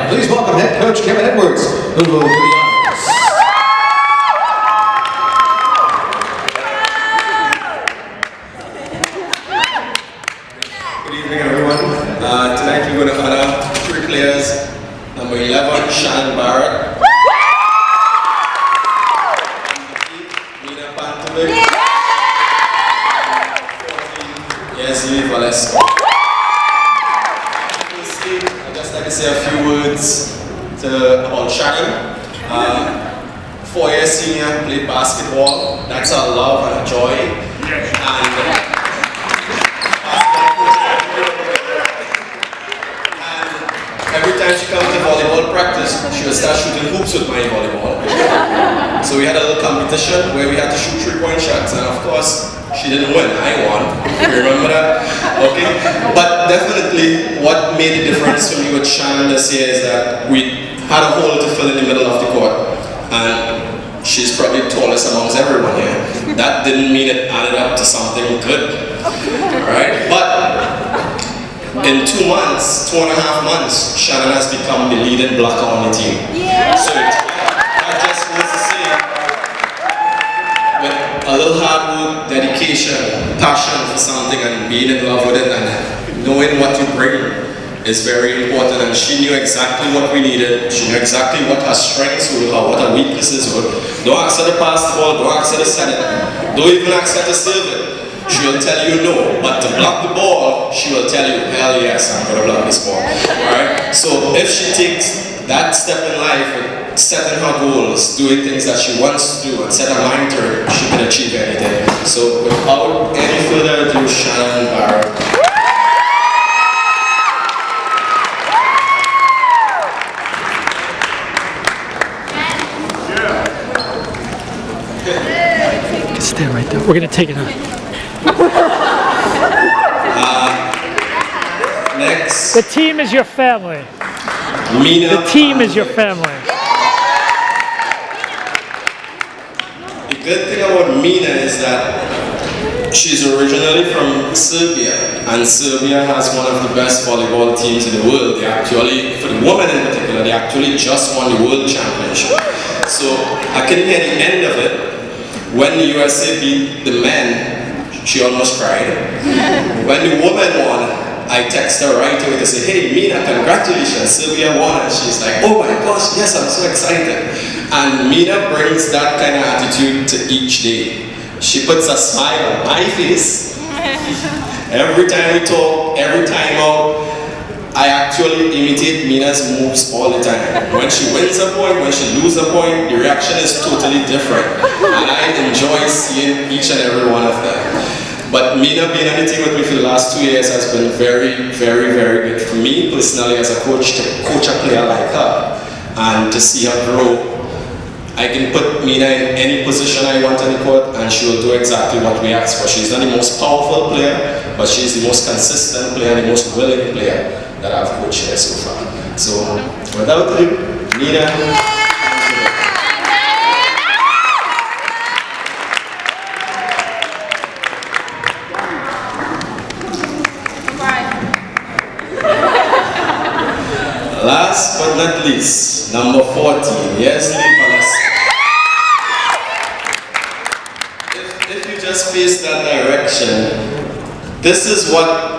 Please welcome head coach Kevin Edwards, who will do the honors. Good evening, everyone. Tonight we're going to honor 3 players. Number 11, Shannon Baruch. Mina Pantovic. Yes, Lee Valesco. I'd just like to say a few words about Shannon. 4-year senior, played basketball. That's a love and a joy. And every time she comes to volleyball practice, she will start shooting hoops with my volleyball. So we had a little competition where we had to shoot 3-point shots, and of course, she didn't win, I won. You remember that? Okay? But definitely, what made the difference for me with Shannon this year is that we had a hole to fill in the middle of the court, and she's probably tallest amongst everyone here. That didn't mean it added up to something good. Alright? But in 2 months, 2.5 months, Shannon has become the leading blocker on the team. So that just goes to say, with a little hard work, dedication, passion for something, and being in love with it, and knowing what you bring is very important. And she knew exactly what we needed. She knew exactly what her strengths were, or what her weaknesses were. Don't ask her to pass the ball, don't ask her to set it, don't even ask her to serve it. She will tell you no, but to block the ball, she will tell you, hell yes, I'm going to block this ball. Alright? So if she takes that step in life with setting her goals, doing things that she wants to do, and set her mind to it, she can achieve anything. So without any further ado, Shannon Baruch. Stand right there. We're going to take it out. Next. The team is your family. Mina. The team is your family. The good thing about Mina is that she's originally from Serbia, and Serbia has one of the best volleyball teams in the world. They actually, for the women in particular, they actually just won the world championship. So I couldn't hear the end of it. When the USA beat the men, she almost cried. When the women won, I texted her right away to say, hey Mina, congratulations, Serbia won. And she's like, oh my gosh, yes, I'm so excited. And Mina brings that kind of attitude to each day. She puts a smile on my face. Every time we talk, every time out, I actually imitate Mina's moves all the time. When she wins a point, when she loses a point, the reaction is totally different. And I enjoy seeing each and every one of them. But Mina being on the team with me for the last 2 years has been very, very, very good for me personally as a coach to coach a player like her and to see her grow. I can put Mina in any position I want on the court and she will do exactly what we ask for. She's not the most powerful player, but she's the most consistent player, the most willing player that I've coached here so far. So, without ado, Mina. Last but not least, number 14, Yesley Palas. If you just face that direction, this is what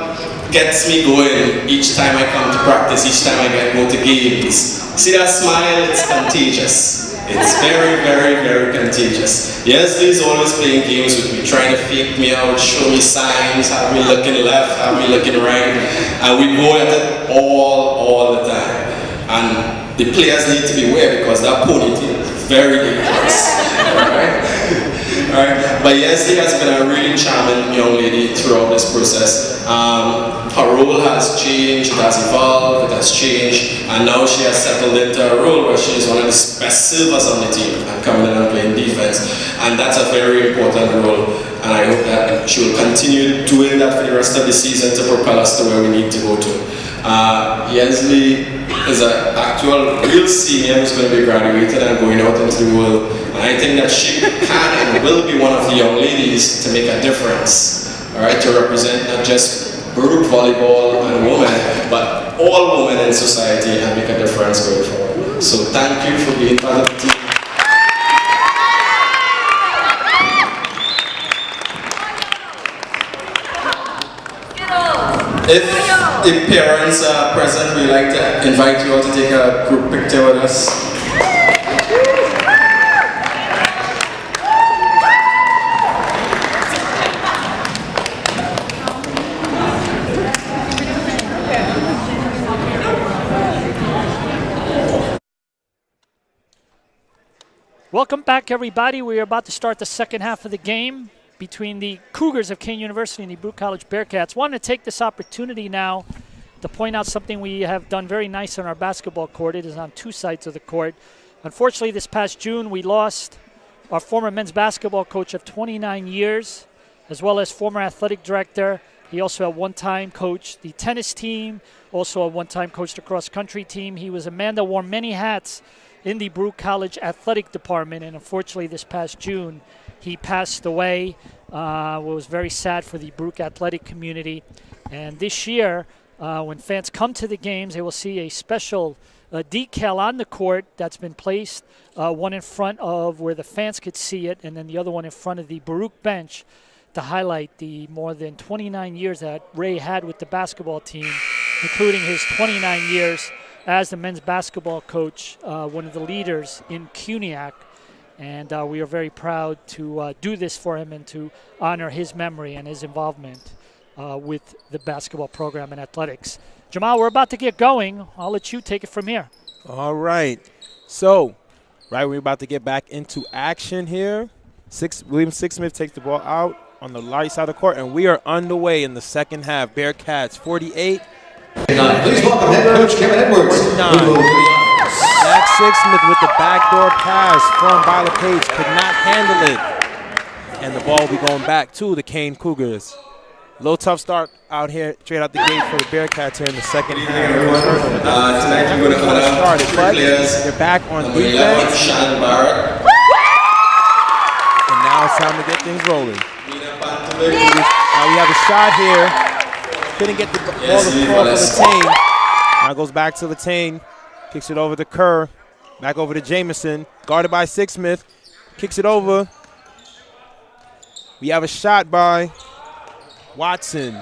gets me going each time I come to practice, each time I go to games. See that smile? It's contagious. It's very, very, very contagious. Yesley's always playing games with me, trying to fake me out, show me signs, have me looking left, have me looking right, and we go at it all the time. And the players need to be aware because that ponytail is very dangerous. Alright? But Yesley has been a really charming young lady throughout this process. Her role has changed, it has evolved, it has changed, and now she has settled into a role where she is one of the best servers on the team and coming in and playing defense. And that's a very important role, and I hope that she will continue doing that for the rest of the season to propel us to where we need to go to. Yesley is an actual real senior who's going to be graduated and going out into the world. And I think that she can and will be one of the young ladies to make a difference, alright, to represent not just Baruch volleyball and women, but all women in society and make a difference going forward. So thank you for being part of the team. If parents are present, we'd like to invite you all to take a group picture with us. Welcome back, everybody. We are about to start the second half of the game between the Cougars of Kean University and the Baruch College Bearcats. Want to take this opportunity now to point out something we have done very nice on our basketball court. It is on two sides of the court. Unfortunately, this past June, we lost our former men's basketball coach of 29 years, as well as former athletic director. He also at one time coached the tennis team, also at one time coached the cross-country team. He was a man that wore many hats in the Baruch College athletic department, and unfortunately this past June he passed away. It was very sad for the Baruch athletic community. And this year, when fans come to the games, they will see a special decal on the court that's been placed, one in front of where the fans could see it, and then the other one in front of the Baruch bench to highlight the more than 29 years that Ray had with the basketball team, including his 29 years as the men's basketball coach, one of the leaders in CUNYAC. And we are very proud to do this for him and to honor his memory and his involvement with the basketball program and athletics. Jamal, we're about to get going. I'll let you take it from here. All right. So, we're about to get back into action here. William Sixsmith takes the ball out on the right side of the court, and we are underway in the second half. Bearcats 48. Please welcome head coach Kevin Edwards. Jack Sixsmith with the backdoor pass from Violet Page could not handle it. And the ball will be going back to the Kean Cougars. A little tough start out here, straight out the gate for the Bearcats here in the second half. Tonight we're going to call out three players. They're back on Number defense. 11, Shannon Baruch. And now it's time to get things rolling. Now we have a shot here. Couldn't get the ball to fall for Latane. Now goes back to Latane. Kicks it over to Kerr. Back over to Jamison. Guarded by Sixsmith. Kicks it over. We have a shot by Watson.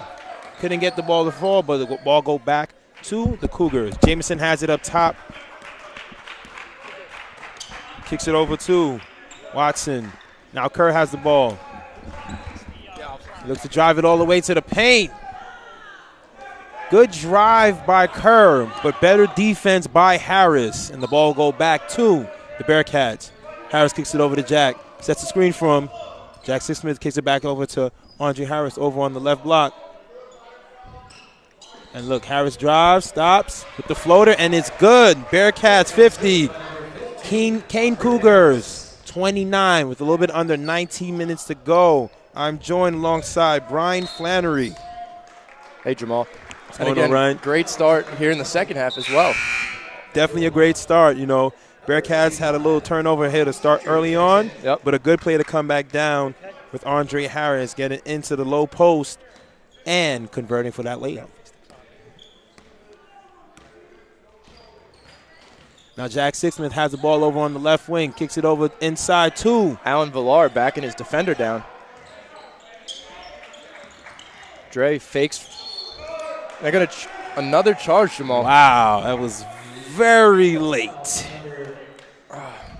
Couldn't get the ball to fall, but the ball go back to the Cougars. Jamison has it up top. Kicks it over to Watson. Now Kerr has the ball. He looks to drive it all the way to the paint. Good drive by Kerr, but better defense by Harris. And the ball go back to the Bearcats. Harris kicks it over to Jack. Sets the screen for him. Jack Sixsmith kicks it back over to Andre Harris over on the left block. And look, Harris drives, stops with the floater, and it's good. Bearcats 50. Kean Cougars 29 with a little bit under 19 minutes to go. I'm joined alongside Brian Flannery. Hey, Jamal. What's And going on, again, Ryan? great start here in the second half as well. Definitely a great start. You know, Bearcats had a little turnover here to start early on, but a good play to come back down with Andre Harris getting into the low post and converting for that layup. Now Jack Sixsmith has the ball over on the left wing, kicks it over inside to Alan Villar backing his defender down. Dre fakes. They're going to another charge, Jamal. Wow, that was very late.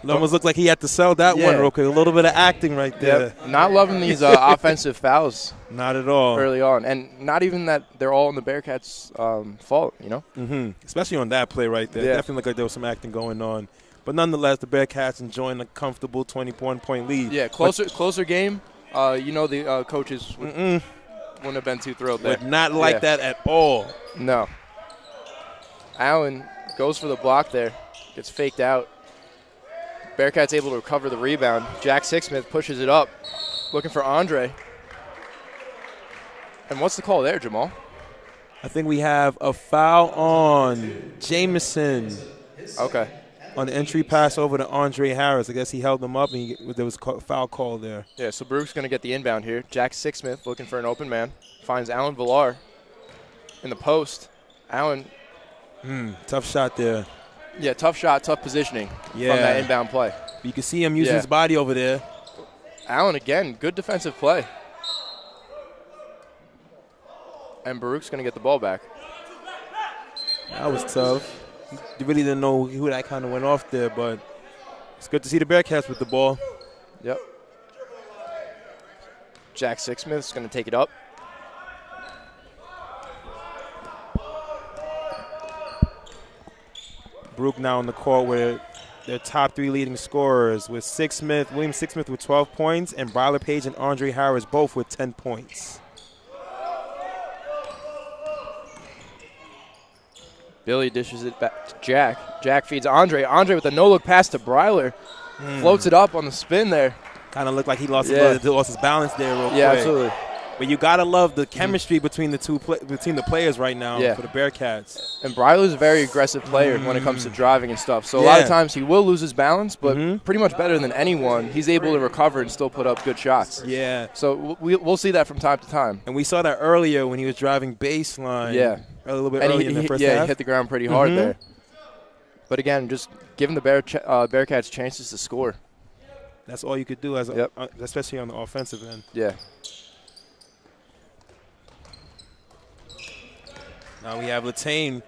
It almost looked like he had to sell that one real quick. A little bit of acting right there. Yep. Not loving these offensive fouls. Not at all. Early on. And not even that they're all in the Bearcats' fault, you know? Mm-hmm. Especially on that play right there. Yeah. Definitely looked like there was some acting going on. But nonetheless, the Bearcats enjoying a comfortable 21-point lead. Yeah, closer game. You know the coaches wouldn't have been too thrilled there. Would not like that at all. No. Allen goes for the block there. Gets faked out. Bearcats able to recover the rebound. Jack Sixsmith pushes it up. Looking for Andre. And what's the call there, Jamal? I think we have a foul on Jamison. Okay. On the entry pass over to Andre Harris. I guess he held them up, and there was a foul call there. Yeah, so Baruch's going to get the inbound here. Jack Sixsmith looking for an open man. Finds Alan Villar in the post. Allen. Tough shot there. Yeah, tough shot, tough positioning from that inbound play. You can see him using his body over there. Allen, again, good defensive play. And Baruch's going to get the ball back. That was tough. You really didn't know who that kind of went off there, but it's good to see the Bearcats with the ball. Yep. Jack Sixsmith's going to take it up. Baruch now on the court with their top 3 leading scorers with William Sixsmith with 12 points, and Bryler Page and Andre Harris both with 10 points. Billy dishes it back to Jack. Jack feeds Andre. Andre with a no-look pass to Bryler. Floats it up on the spin there. Kind of looked like he lost his balance there real quick. Yeah, absolutely. But you got to love the chemistry between the players right now for the Bearcats. And Bryler's a very aggressive player when it comes to driving and stuff. So a lot of times he will lose his balance, but pretty much better than anyone, he's able to recover and still put up good shots. Yeah. So we'll see that from time to time. And we saw that earlier when he was driving baseline. Yeah. A little bit early in the first half. Yeah, he hit the ground pretty hard there. But again, just giving the Bearcats chances to score. That's all you could do, especially on the offensive end. Yeah. Now we have Latane.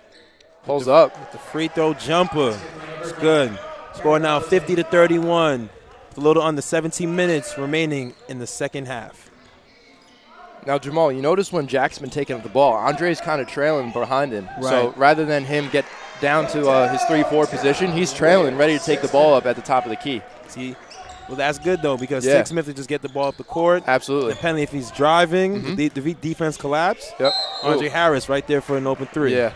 Pulls up. With the free throw jumper. It's good. Score now 50-31. A little under 17 minutes remaining in the second half. Now, Jamal, you notice when Jack's been taking up the ball, Andre's kind of trailing behind him. Right. So rather than him get down to his 3-4 position, he's trailing, ready to take the ball up at the top of the key. See? Well, that's good, though, because Sixsmith will just get the ball up the court. Absolutely. Depending if he's driving, the defense collapse. Yep. Andre Harris right there for an open 3. Yeah.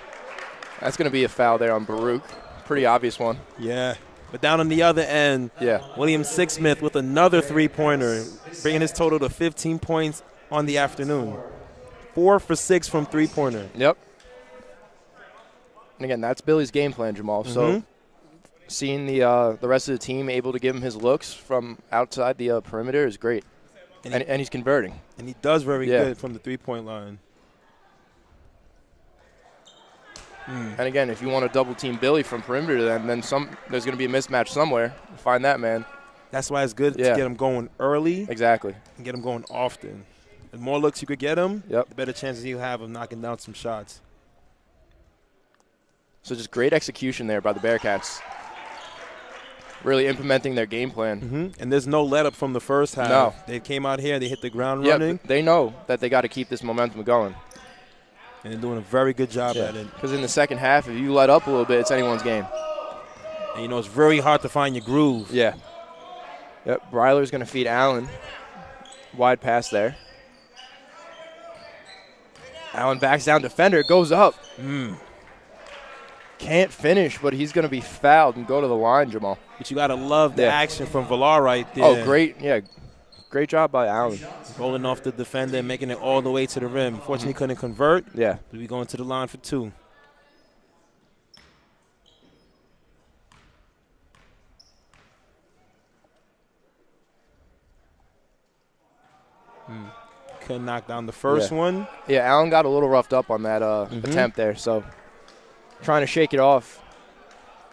That's going to be a foul there on Baruch. Pretty obvious one. Yeah. But down on the other end, William Sixsmith with another 3-pointer, bringing his total to 15 points on the afternoon. 4 for 6 from 3-pointer. Yep. And again, that's Billy's game plan, Jamal. So seeing the rest of the team able to give him his looks from outside the perimeter is great. And he's converting. And he does very good from the 3-point line. And again, if you want to double team Billy from perimeter, then there's going to be a mismatch somewhere. Find that man. That's why it's good to get him going early. Exactly. And get him going often. The more looks you could get him, the better chances he'll have of knocking down some shots. So just great execution there by the Bearcats. Really implementing their game plan. And there's no let up from the first half. No. They came out here, they hit the ground running. They know that they got to keep this momentum going. And they're doing a very good job at it. Because in the second half, if you let up a little bit, it's anyone's game. And, you know, it's very hard to find your groove. Yeah. Yep, Bryler's going to feed Allen. Wide pass there. Allen backs down, defender, goes up. Can't finish, but he's going to be fouled and go to the line, Jamal. But you got to love the action from Villar right there. Oh, great. Yeah, great job by Allen. Rolling off the defender and making it all the way to the rim. Unfortunately, couldn't convert. Yeah. But we going to the line for 2. Couldn't knock down the first one. Yeah, Allen got a little roughed up on that attempt there, so trying to shake it off.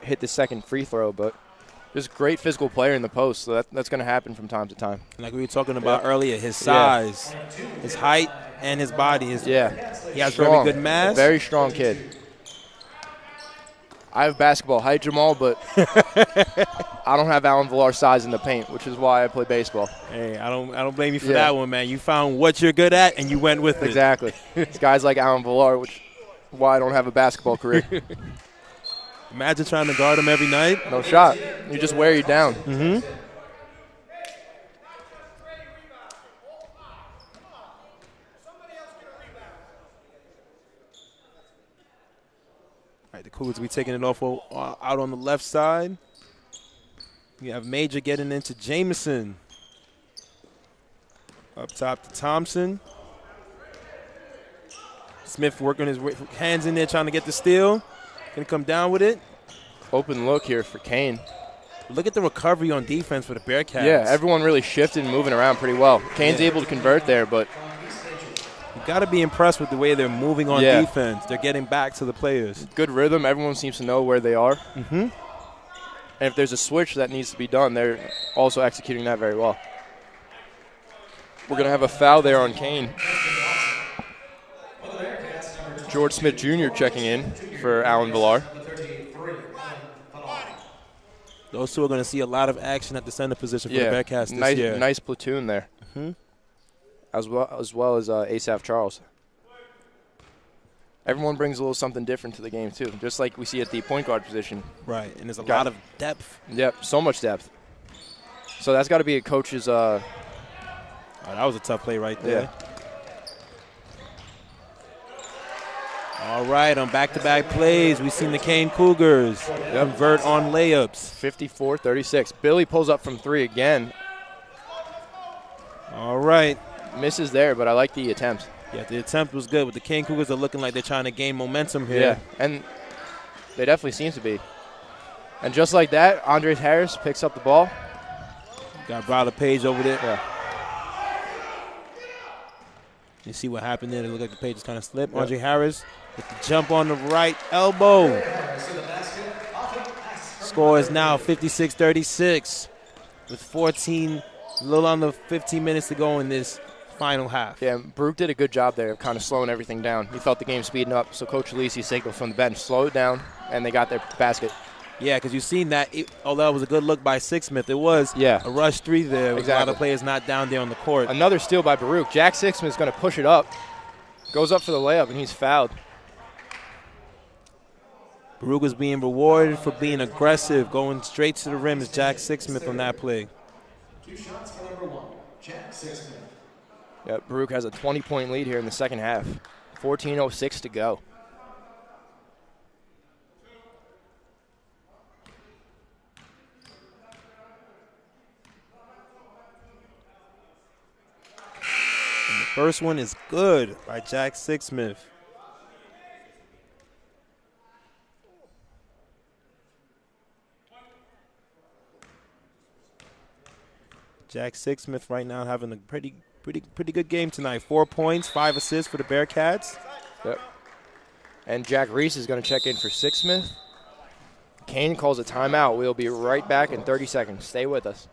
Hit the second free throw, but just great physical player in the post, so that's going to happen from time to time. Like we were talking about earlier, his size, his height, and his body. He has very good mass. Very strong kid. I have basketball height, Jamal, but I don't have Allen Villar's size in the paint, which is why I play baseball. Hey, I don't blame you for that one, man. You found what you're good at, and you went with it. Exactly. It's guys like Allen Villar, which is why I don't have a basketball career. Imagine trying to guard him every night. No shot. You just wear you down. All right, the Cougars will be taking it off out on the left side. We have Major getting into Jameson. Up top to Thompson. Smith working his hands in there trying to get the steal. Going to come down with it. Open look here for Kean. Look at the recovery on defense for the Bearcats. Yeah, everyone really shifted and moving around pretty well. Kane's able to convert there, but you got to be impressed with the way they're moving on defense. They're getting back to the players. Good rhythm. Everyone seems to know where they are. And if there's a switch that needs to be done, they're also executing that very well. We're going to have a foul there on Kean. George Smith Jr. checking in for Allen Villar. Those two are going to see a lot of action at the center position for the Bearcats this year. Nice platoon there. As well as Asaph Charles. Everyone brings a little something different to the game, too, just like we see at the point guard position. Right, and there's a lot of depth. Yep, so much depth. So that's got to be a coach's that was a tough play right there. Yeah. All right, on back-to-back plays, we've seen the Kean Cougars convert on layups. 54-36. Billy pulls up from 3 again. All right. Misses there, but I like the attempt. Yeah, the attempt was good, but the Kean Cougars are looking like they're trying to gain momentum here. Yeah, and they definitely seem to be. And just like that, Andre Harris picks up the ball. Got Browder Page over there. Yeah. You see what happened there? It looked like the page just kind of slipped. Yep. Andre Harris with the jump on the right elbow. Score is now 56-36 with 14, a little under 15 minutes to go in this final half. Yeah, Baruch did a good job there of kind of slowing everything down. He felt the game speeding up, so Coach Alisi signaled from the bench, slow it down, and they got their basket. Yeah, because you've seen that, although it was a good look by Sixsmith, it was a rush 3 there with a lot of players not down there on the court. Another steal by Baruch. Jack Sixsmith is going to push it up, goes up for the layup, and he's fouled. Baruch is being rewarded for being aggressive, going straight to the rim as Jack Sixsmith on that play. 2 shots for number 1, Jack Sixsmith. Yeah, Baruch has a 20-point lead here in the second half. 14:06 to go. And the first one is good by Jack Sixsmith. Jack Sixsmith right now having a pretty good game tonight. 4 points, 5 assists for the Bearcats. Yep. And Jack Reese is going to check in for Sixsmith. Kean calls a timeout. We'll be right back in 30 seconds. Stay with us.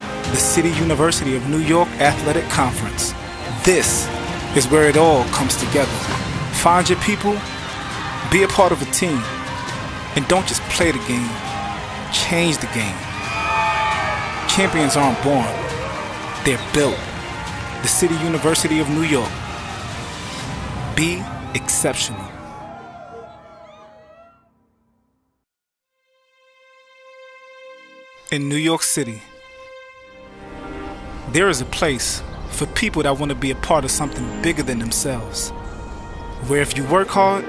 The City University of New York Athletic Conference. This is where it all comes together. Find your people, be a part of a team, and don't just play the game, change the game. Champions aren't born, they're built. The City University of New York. Be exceptional. In New York City, there is a place for people that want to be a part of something bigger than themselves. Where if you work hard,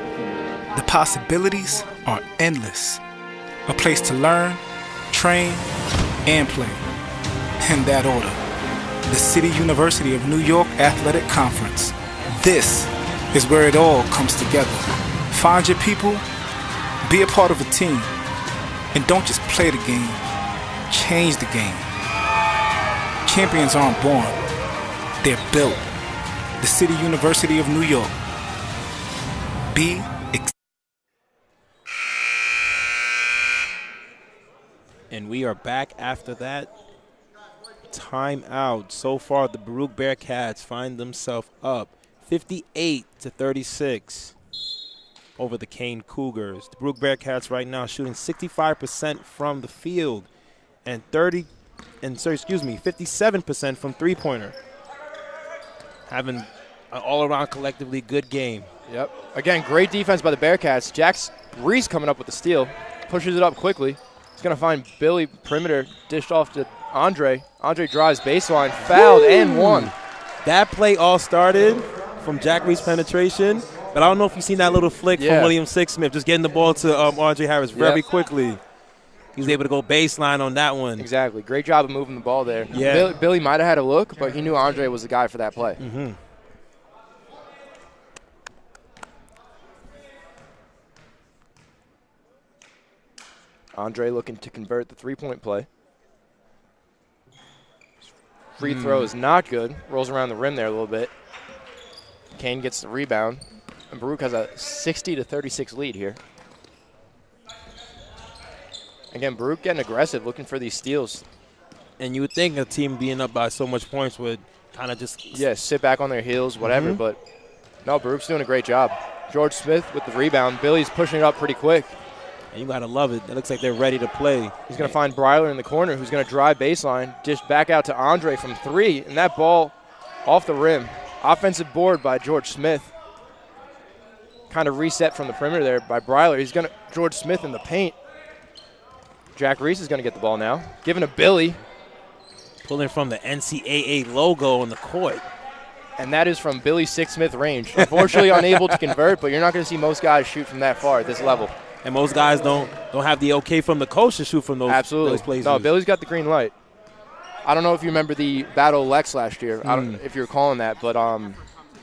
the possibilities are endless. A place to learn, train, and play. In that order. The City University of New York Athletic Conference. This is where it all comes together. Find your people, be a part of a team, and don't just play the game, change the game. Champions aren't born, they're built. The City University of New York. Be And we are back after that timeout. So far, the Baruch Bearcats find themselves up 58-36 over the Kean Cougars. The Baruch Bearcats right now shooting 65% from the field and 57% from three-pointer. Having an all-around collectively good game. Yep. Again, great defense by the Bearcats. Jack Reese coming up with the steal. Pushes it up quickly. He's going to find Billy perimeter, dished off to Andre. Andre drives baseline, fouled, and won. That play all started from Jack Reese penetration, but I don't know if you've seen that little flick from William Sixsmith, just getting the ball to Andre Harris very quickly. He was able to go baseline on that one. Exactly. Great job of moving the ball there. Yeah. Billy might have had a look, but he knew Andre was the guy for that play. Mm-hmm. Andre looking to convert the three-point play. Free throw is not good. Rolls around the rim there a little bit. Kean gets the rebound. And Baruch has a 60-36 lead here. Again, Baruch getting aggressive, looking for these steals. And you would think a team being up by so much points would kind of just sit back on their heels, whatever. But no, Baruch's doing a great job. George Smith with the rebound. Billy's pushing it up pretty quick. And you got to love it. It looks like they're ready to play. He's going to find Breiler in the corner, who's going to drive baseline, dish back out to Andre from 3, and that ball off the rim. Offensive board by George Smith. kind of reset from the perimeter there by Breiler. He's going to George Smith in the paint. Jack Reese is going to get the ball now. Giving to Billy. Pulling from the NCAA logo on the court. And that is from Billy Sixsmith range. Unfortunately unable to convert, but you're not going to see most guys shoot from that far at this level. And most guys don't have the okay from the coach to shoot from those, Absolutely. those places. No, Billy's got the green light. I don't know if you remember the Battle of Lex last year. I don't if you're calling that, but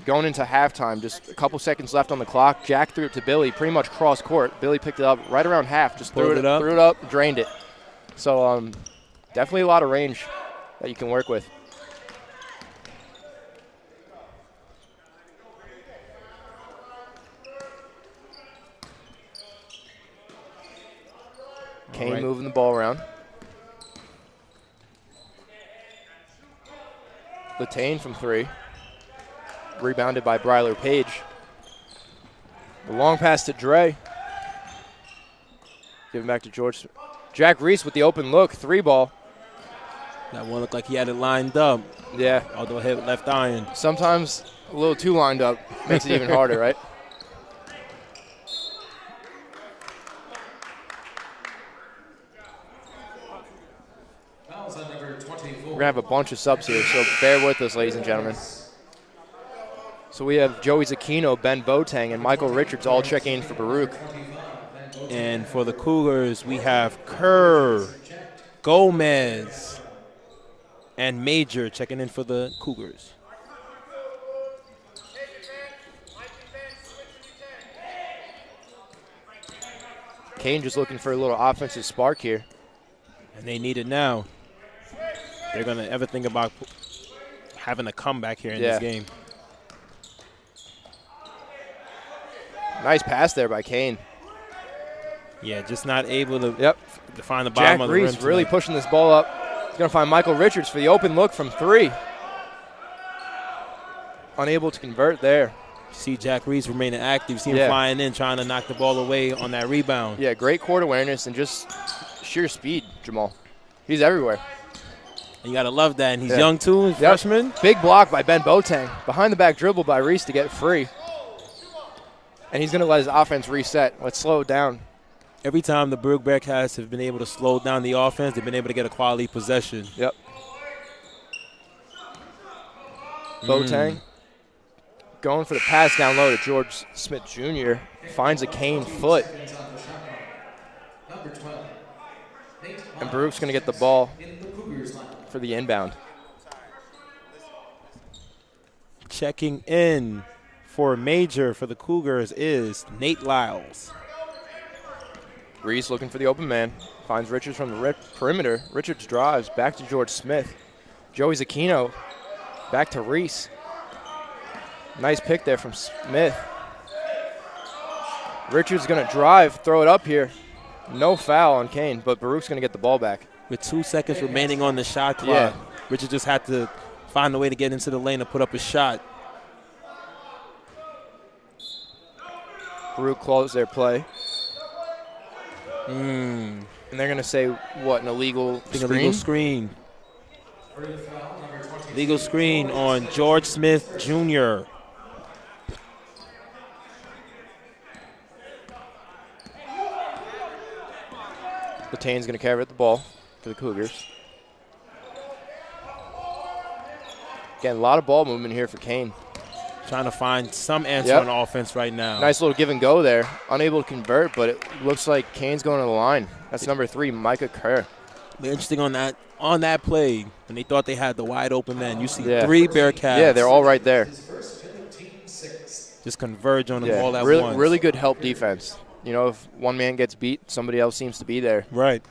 going into halftime, just a couple seconds left on the clock, Jack threw it to Billy, pretty much cross court. Billy picked it up right around half, just threw it up, drained it. So definitely a lot of range that you can work with. Kean moving the ball around. Latane from 3. Rebounded by Breiler Page. The long pass to Dre. Give it back to George. Jack Reese with the open look, 3 ball. That one looked like he had it lined up. Yeah. Although hit left iron. Sometimes a little too lined up makes it even harder, right? We're going to have a bunch of subs here, so bear with us, ladies and gentlemen. So we have Joey Zucchino, Ben Boateng, and Michael Richards all checking in for Baruch. And for the Cougars, we have Kerr, Gomez, and Major checking in for the Cougars. Kean just looking for a little offensive spark here. And they need it now. They're going to ever think about having a comeback here in this game. Nice pass there by Kean. Yeah, just not able to find the bottom Jack of the rim. Reese really pushing this ball up. He's going to find Michael Richards for the open look from 3. Unable to convert there. See Jack Reese remaining active. See him flying in, trying to knock the ball away on that rebound. Yeah, great court awareness and just sheer speed, Jamal. He's everywhere. And you got to love that. And he's young, too, he's freshman. Big block by Ben Boateng. Behind the back dribble by Reese to get free. And he's going to let his offense reset. Let's slow it down. Every time the Baruch Bearcats have been able to slow down the offense, they've been able to get a quality possession. Yep. Boateng going for the pass down low to George Smith Jr. Finds a Kean foot. And Baruch's going to get the ball for the inbound. Checking in for Major for the Cougars is Nate Lyles. Reese looking for the open man. Finds Richards from the perimeter. Richards drives back to George Smith. Joey Zucchino back to Reese. Nice pick there from Smith. Richards going to drive, throw it up here. No foul on Kean, but Baruch's going to get the ball back. With 2 seconds remaining on the shot clock, Richards just had to find a way to get into the lane and put up a shot. Baruch closed their play. And they're going to say, what, an illegal screen? Illegal screen. Legal screen on George Smith Jr. Latane's going to carry the ball for the Cougars. Again, a lot of ball movement here for Kean. Trying to find some answer on offense right now. Nice little give and go there. Unable to convert, but it looks like Kean's going to the line. That's number 3, Micah Kerr. Interesting on that play, when they thought they had the wide open man, you see 3 Bearcats. Yeah, they're all right there. Just converge on them all at once. Really good help defense. You know, if one man gets beat, somebody else seems to be there. Right.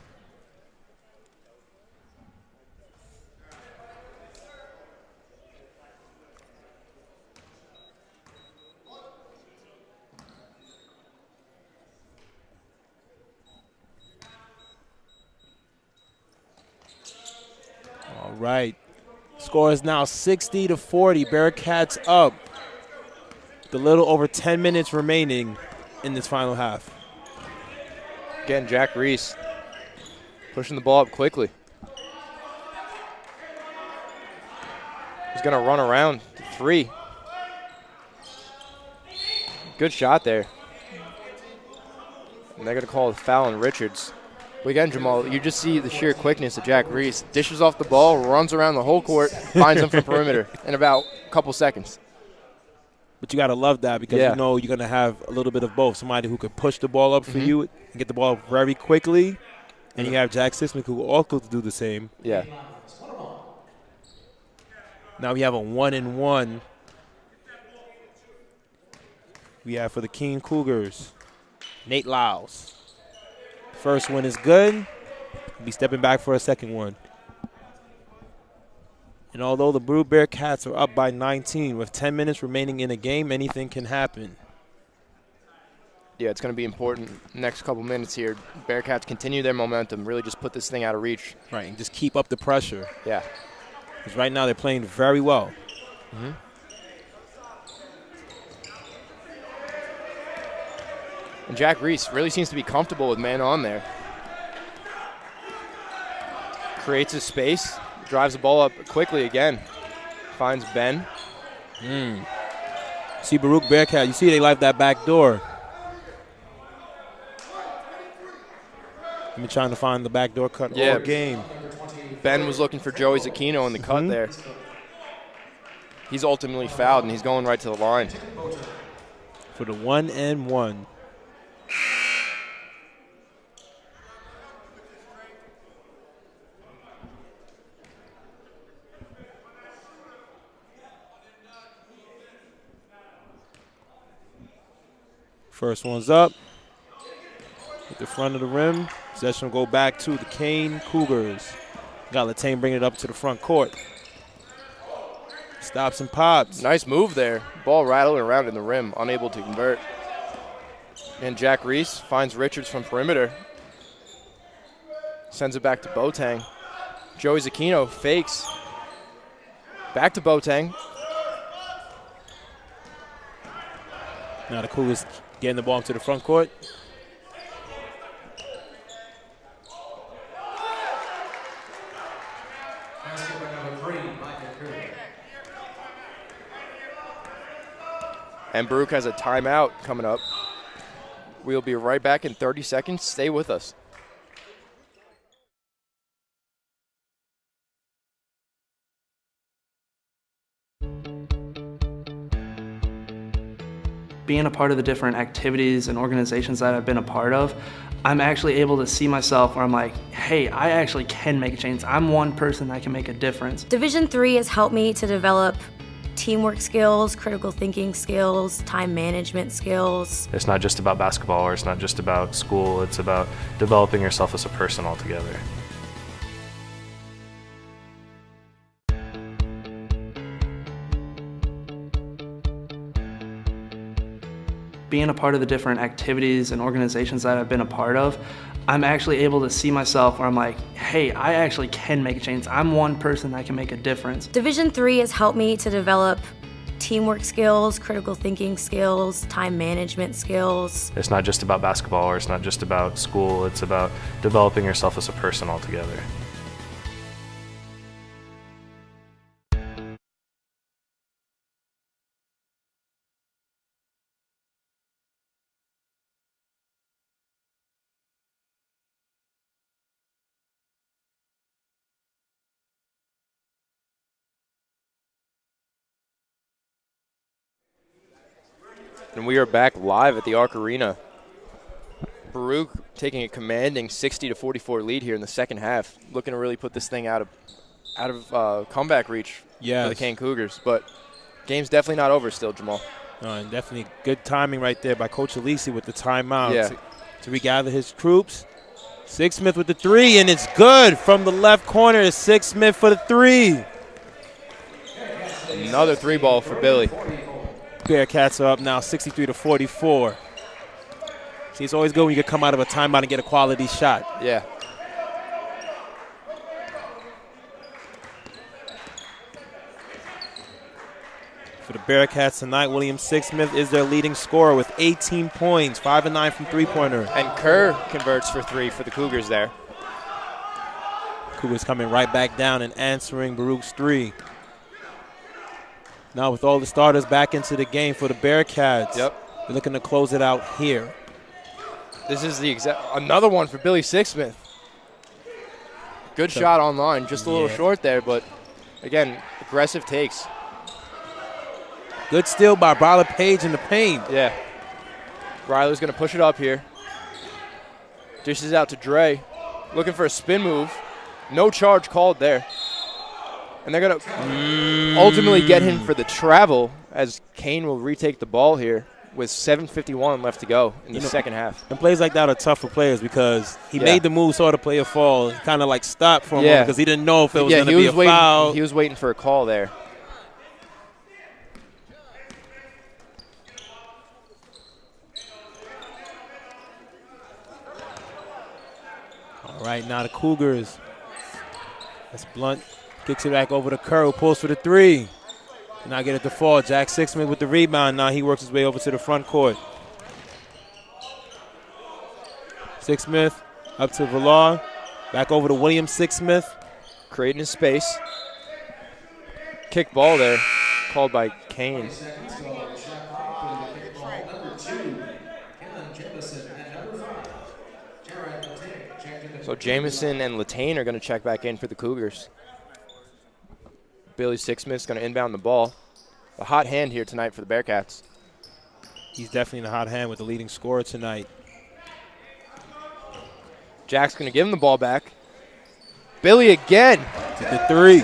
All right. Score is now 60-40. Bearcats up. With a little over 10 minutes remaining in this final half. Again, Jack Reese pushing the ball up quickly. He's going to run around to 3. Good shot there. And they're going to call a foul on Richards. But again, Jamal, you just see the sheer quickness of Jack Reese. Dishes off the ball, runs around the whole court, finds him from perimeter in about a couple seconds. But you got to love that because you know you're going to have a little bit of both. Somebody who could push the ball up for you and get the ball up very quickly. And you have Jack Sismic who also do the same. Yeah. Now we have a 1-and-1. We have for the Kean Cougars, Nate Lyles. First one is good. He'll be stepping back for a second one. And although the Baruch Bearcats are up by 19 with 10 minutes remaining in a game, anything can happen. Yeah, it's going to be important next couple minutes here. Bearcats continue their momentum, really just put this thing out of reach. Right, and just keep up the pressure. Yeah. Because right now they're playing very well. And Jack Reese really seems to be comfortable with man on there. Creates his space, drives the ball up quickly again. Finds Ben. See Baruch Bearcat, you see they like that back door. I've been trying to find the back door cut all game. Ben was looking for Joey Zucchino in the cut there. He's ultimately fouled, and he's going right to the line. For the 1-and-1. First one's up. At the front of the rim. Possession will go back to the Kean Cougars. Got Latane bringing it up to the front court. Stops and pops. Nice move there. Ball rattling around in the rim, unable to convert. And Jack Reese finds Richards from perimeter. Sends it back to Boateng. Joey Zucchino fakes. Back to Boateng. Now the Cougars getting the ball to the front court. And Baruch has a timeout coming up. We'll be right back in 30 seconds. Stay with us. Being a part of the different activities and organizations that I've been a part of, I'm actually able to see myself where I'm like, hey, I actually can make a change. I'm one person that can make a difference. Division III has helped me to develop teamwork skills, critical thinking skills, time management skills. It's not just about basketball or it's not just about school, it's about developing yourself as a person altogether. Being a part of the different activities and organizations that I've been a part of, I'm actually able to see myself where I'm like, hey, I actually can make a change. I'm one person that can make a difference. Division III has helped me to develop teamwork skills, critical thinking skills, time management skills. It's not just about basketball or it's not just about school, it's about developing yourself as a person altogether. And we are back live at the Arc Arena. Baruch taking a commanding 60-44 lead here in the second half, looking to really put this thing out of comeback reach for the Kean Cougars. But game's definitely not over still, Jamal. And definitely good timing right there by Coach Alisi with the timeout to regather his troops. Sixsmith with the three, and it's good from the left corner. Sixsmith for the three. Another three ball for Billy. Bearcats are up now 63-44. See, it's always good when you can come out of a timeout and get a quality shot. Yeah. For the Bearcats tonight, William Sixsmith is their leading scorer with 18 points, 5 and 9 from three-pointer. And Kerr converts for three for the Cougars there. Cougars coming right back down and answering Baruch's three. Now with all the starters back into the game for the Bearcats. Yep. They're looking to close it out here. This is the another one for Billy Sixsmith. Good shot online, just a little short there, but again, aggressive takes. Good steal by Bryler Page in the paint. Yeah. Bryler's going to push it up here. Dishes out to Dre. Looking for a spin move. No charge called there. And they're going to ultimately get him for the travel as Kean will retake the ball here with 7:51 left to go in the second half. And plays like that are tough for players because he made the move, saw the player fall. He kind of like stopped for a moment because he didn't know if it was going to be a foul. He was waiting for a call there. All right, now the Cougars. That's Blunt. Kicks it back over to Kerr, who pulls for the three. Now get it to fall. Jack Sixsmith with the rebound. Now he works his way over to the front court. Sixsmith up to Villar. Back over to William Sixsmith. Creating his space. Kick ball there. Called by Kean. So Jamison and Latane are going to check back in for the Cougars. Billy Sixsmith's going to inbound the ball. A hot hand here tonight for the Bearcats. He's definitely in a hot hand with the leading scorer tonight. Jack's going to give him the ball back. Billy again. The three.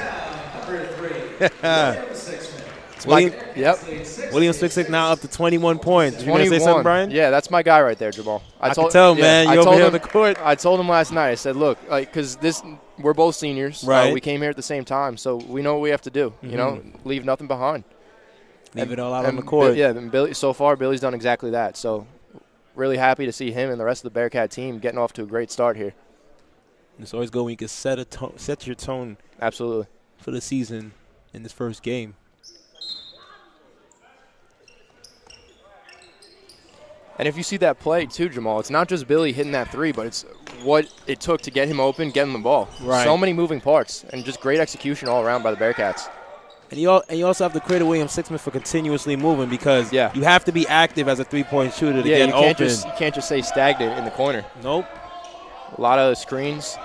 William Sixsmith now up to 21 points. You going to say something, Brian? Yeah, that's my guy right there, Jamal. I can tell, man. You're over here on the court. I told him last night. I said, look, because we're both seniors. Right. We came here at the same time, so we know what we have to do. You know, leave nothing behind. Leave it all out on the court. And Billy, so far, Billy's done exactly that. So really happy to see him and the rest of the Bearcat team getting off to a great start here. It's always good when you can set your tone. Absolutely. For the season in this first game. And if you see that play, too, Jamal, it's not just Billy hitting that three, but it's what it took to get him open, get him the ball. Right. So many moving parts, and just great execution all around by the Bearcats. And you also have to credit William Sixsmith for continuously moving because you have to be active as a three-point shooter to get open. You can't just stay stagnant in the corner. Nope. A lot of screens,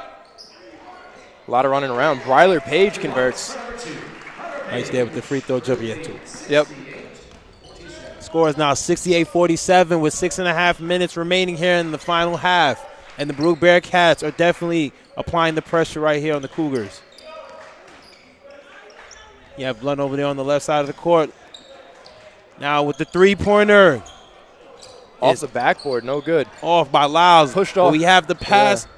a lot of running around. Bryler Page converts. Nice there with the free throw jumper. Yep. Score is now 68-47 with 6.5 minutes remaining here in the final half. And the Baruch Bearcats are definitely applying the pressure right here on the Cougars. You have Blunt over there on the left side of the court. Now with the three-pointer. Off the backboard, no good. Off by Lyles. Pushed off. We have the pass. Yeah.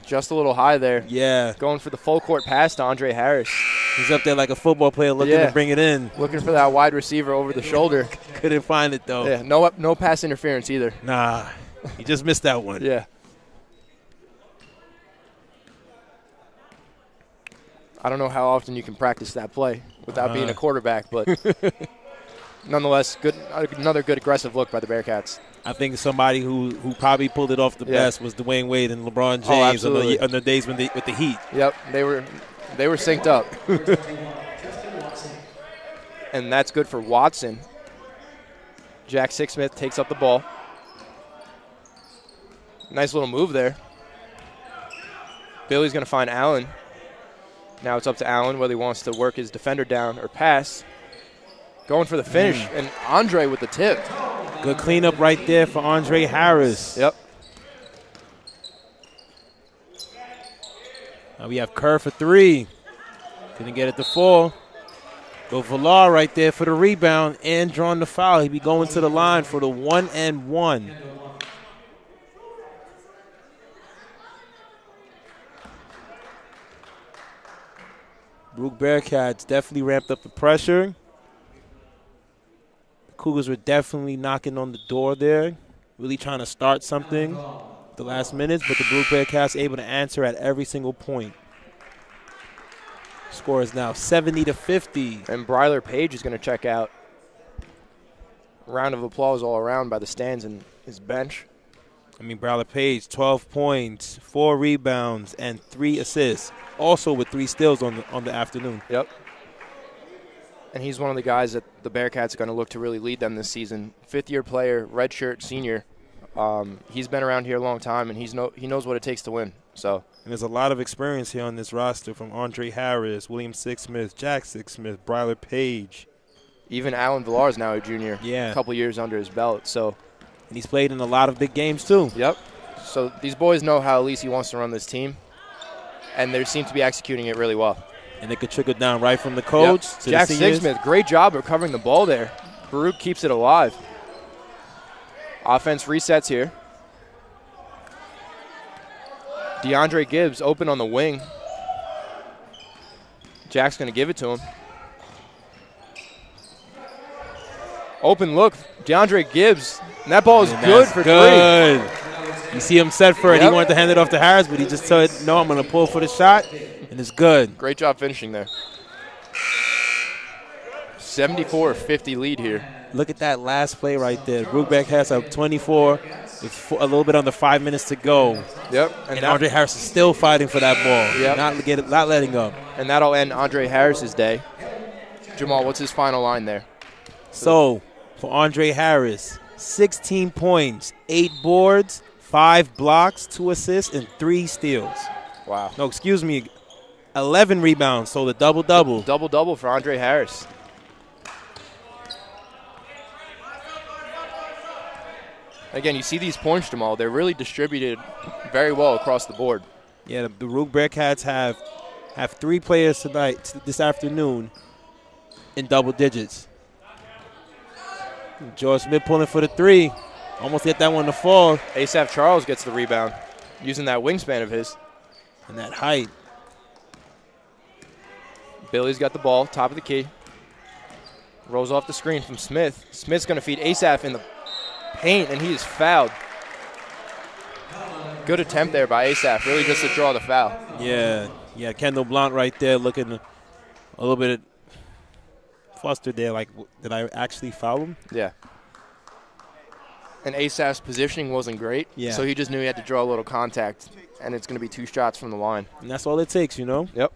Just a little high there. Yeah. Going for the full court pass to Andre Harris. He's up there like a football player looking to bring it in. Looking for that wide receiver over the shoulder. Couldn't find it, though. Yeah, no pass interference either. Nah, he just missed that one. Yeah. I don't know how often you can practice that play without being a quarterback, but nonetheless, another good aggressive look by the Bearcats. I think somebody who probably pulled it off the best was Dwayne Wade and LeBron James on the days with the Heat. Yep, they were synced up. And that's good for Watson. Jack Sixsmith takes up the ball. Nice little move there. Billy's going to find Allen. Now it's up to Allen whether he wants to work his defender down or pass. Going for the finish, and Andre with the tip. Good cleanup right there for Andre Harris. Yep. Now we have Kerr for three. Couldn't get it to fall. Go Villar right there for the rebound and drawing the foul. He'd be going to the line for the 1-and-1. Baruch Bearcats definitely ramped up the pressure. The Cougars were definitely knocking on the door there, really trying to start something the last minutes, but the Baruch Bearcats able to answer at every single point. Score is now 70-50. And Bryler Page is going to check out. Round of applause all around by the stands and his bench. I mean, Bryler Page, 12 points, 4 rebounds, and 3 assists. Also with 3 steals on the afternoon. Yep. and he's one of the guys that the Bearcats are going to look to really lead them this season. Fifth-year player, redshirt senior. He's been around here a long time, and he knows what it takes to win. So. And there's a lot of experience here on this roster from Andre Harris, William Sixsmith, Jack Sixsmith, Bryler Page. Even Alan Villar is now a junior. Yeah. A couple years under his belt. So. And he's played in a lot of big games too. Yep. So these boys know how Alisi wants to run this team, and they seem to be executing it really well. And it could trickle down right from the coach to Jack the seniors. Sixsmith, great job of covering the ball there. Baruch keeps it alive. Offense resets here. DeAndre Gibbs open on the wing. Jack's going to give it to him. Open look, DeAndre Gibbs. And that ball is good for three. You see him set for it. He wanted to hand it off to Harris, but he just said, no, I'm going to pull for the shot, and it's good. Great job finishing there. 74-50 lead here. Look at that last play right there. Brookbeck has up 24 with a little bit under 5 minutes to go. Yep. And Andre Harris is still fighting for that ball. Yep. Not letting up. And that'll end Andre Harris's day. Jamal, what's his final line there? So, for Andre Harris, 16 points, 8 boards, 5 blocks, 2 assists, and 3 steals. Wow. No, excuse me, 11 rebounds, so the double-double. Double-double for Andre Harris. Again, you see these points, Jamal. They're really distributed very well across the board. Yeah, the Baruch Bearcats have 3 players tonight, this afternoon, in double digits. George Smith pulling for the 3. Almost hit that one to fall. Asaph Charles gets the rebound using that wingspan of his. And that height. Billy's got the ball, top of the key. Rolls off the screen from Smith. Smith's going to feed Asaph in the paint, and he is fouled. Good attempt there by Asaph, really just to draw the foul. Yeah, Kendall Blount right there looking a little bit flustered there, like, did I actually foul him? Yeah. And Asaph's positioning wasn't great, so he just knew he had to draw a little contact, and it's going to be 2 shots from the line. And that's all it takes, you know? Yep.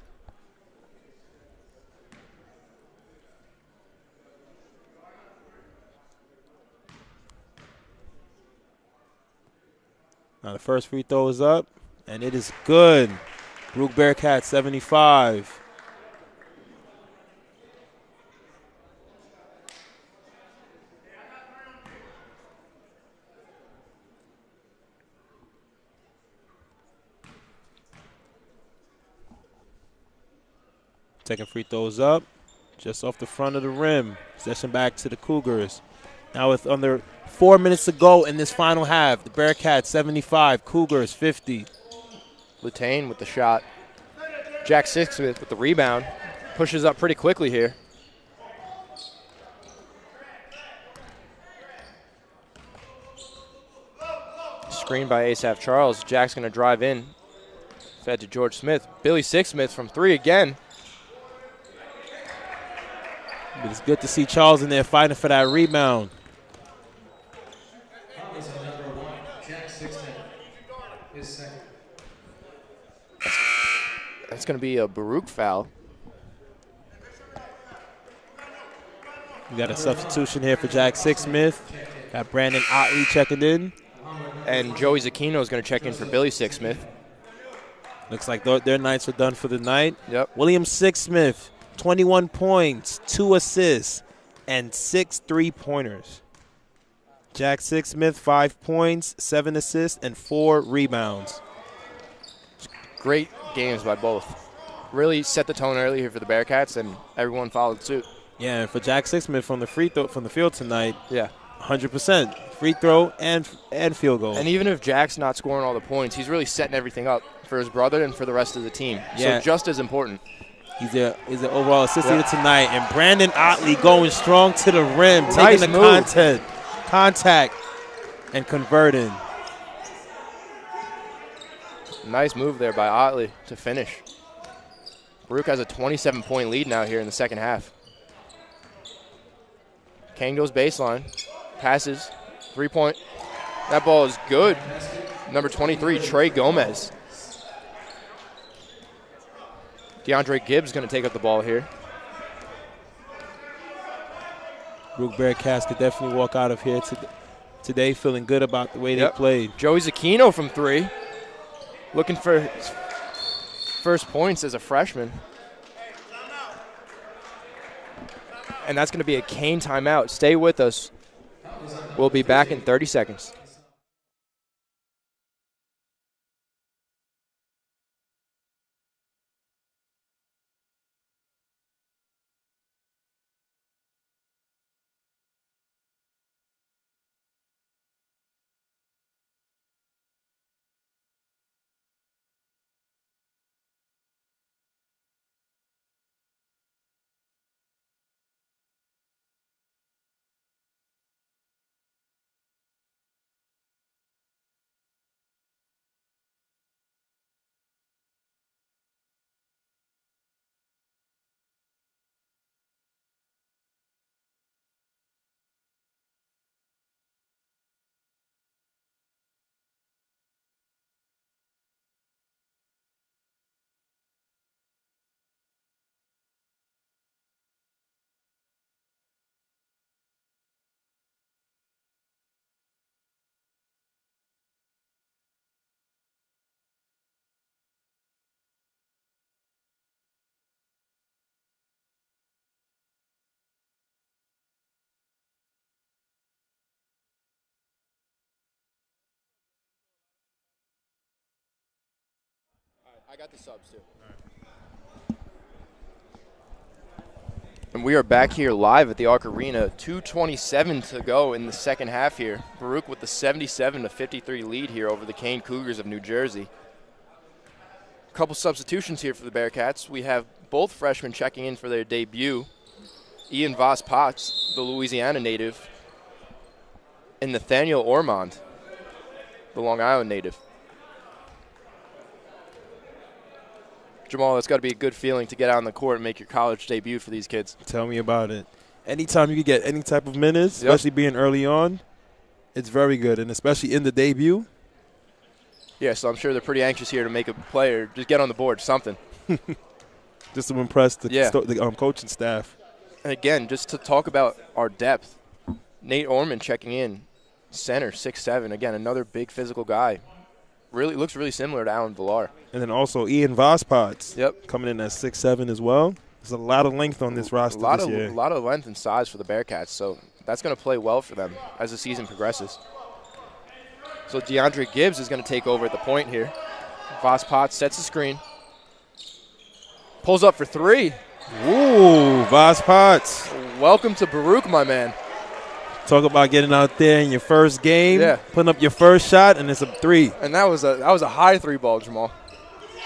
Now the first free throw is up, and it is good. Baruch Bearcats 75. Second free throw is up, just off the front of the rim. Possession back to the Cougars. Now with under 4 minutes to go in this final half, the Bearcats 75, Cougars 50. Latane with the shot. Jack Sixsmith with the rebound. Pushes up pretty quickly here. Screen by Asaph Charles. Jack's going to drive in. Fed to George Smith. Billy Sixsmith from 3 again. But it's good to see Charles in there fighting for that rebound. That's going to be a Baruch foul. We got a substitution here for Jack Sixsmith. Got Brandon Otley checking in. And Joey Zucchino is going to check in for Billy Sixsmith. Looks like their nights are done for the night. Yep. William Sixsmith, 21 points, 2 assists, and 6 3-pointers. Jack Sixsmith, 5 points, 7 assists, and 4 rebounds. Great games by both. Really set the tone early here for the Bearcats, and everyone followed suit. Yeah, and for Jack Sixsmith from the field tonight, 100%. Free throw and field goal. And even if Jack's not scoring all the points, he's really setting everything up for his brother and for the rest of the team. Yeah. So just as important. He's the overall assist leader tonight. And Brandon Otley going strong to the rim, Nice taking the move. contact, and converting. Nice move there by Otley to finish. Baruch has a 27-point lead now here in the second half. Kane goes baseline, passes, 3-point. That ball is good. Number 23, Trey Gomez. DeAndre Gibbs going to take up the ball here. Brooke Bearcats could definitely walk out of here today feeling good about the way they played. Joey Zucchino from 3. Looking for his first points as a freshman. And that's going to be a Kean timeout. Stay with us. We'll be back in 30 seconds. I got the subs too. And we are back here live at the Arc Arena. 2:27 to go in the second half here. Baruch with the 77-53 lead here over the Kean Cougars of New Jersey. A couple substitutions here for the Bearcats. We have both freshmen checking in for their debut. Ian Voss Potts, the Louisiana native, and Nathaniel Ormond, the Long Island native. Jamal, that's got to be a good feeling to get out on the court and make your college debut for these kids. Tell me about it. Anytime you can get any type of minutes, especially being early on, it's very good, and especially in the debut. Yeah, so I'm sure they're pretty anxious here to make a play or just get on the board, something. Just to impress the coaching staff. And again, just to talk about our depth, Nate Orman checking in, center, 6'7". Again, another big physical guy. Really looks really similar to Alan Villar. And then also Ian Voss Potts coming in at 6'7" as well. There's a lot of length on this roster this year. A lot of length and size for the Bearcats, so that's going to play well for them as the season progresses. So DeAndre Gibbs is going to take over at the point here. Voss Potts sets the screen. Pulls up for 3. Ooh, Voss Potts. Welcome to Baruch, my man. Talk about getting out there in your first game, putting up your first shot, and it's a 3. And that was a high 3 ball, Jamal.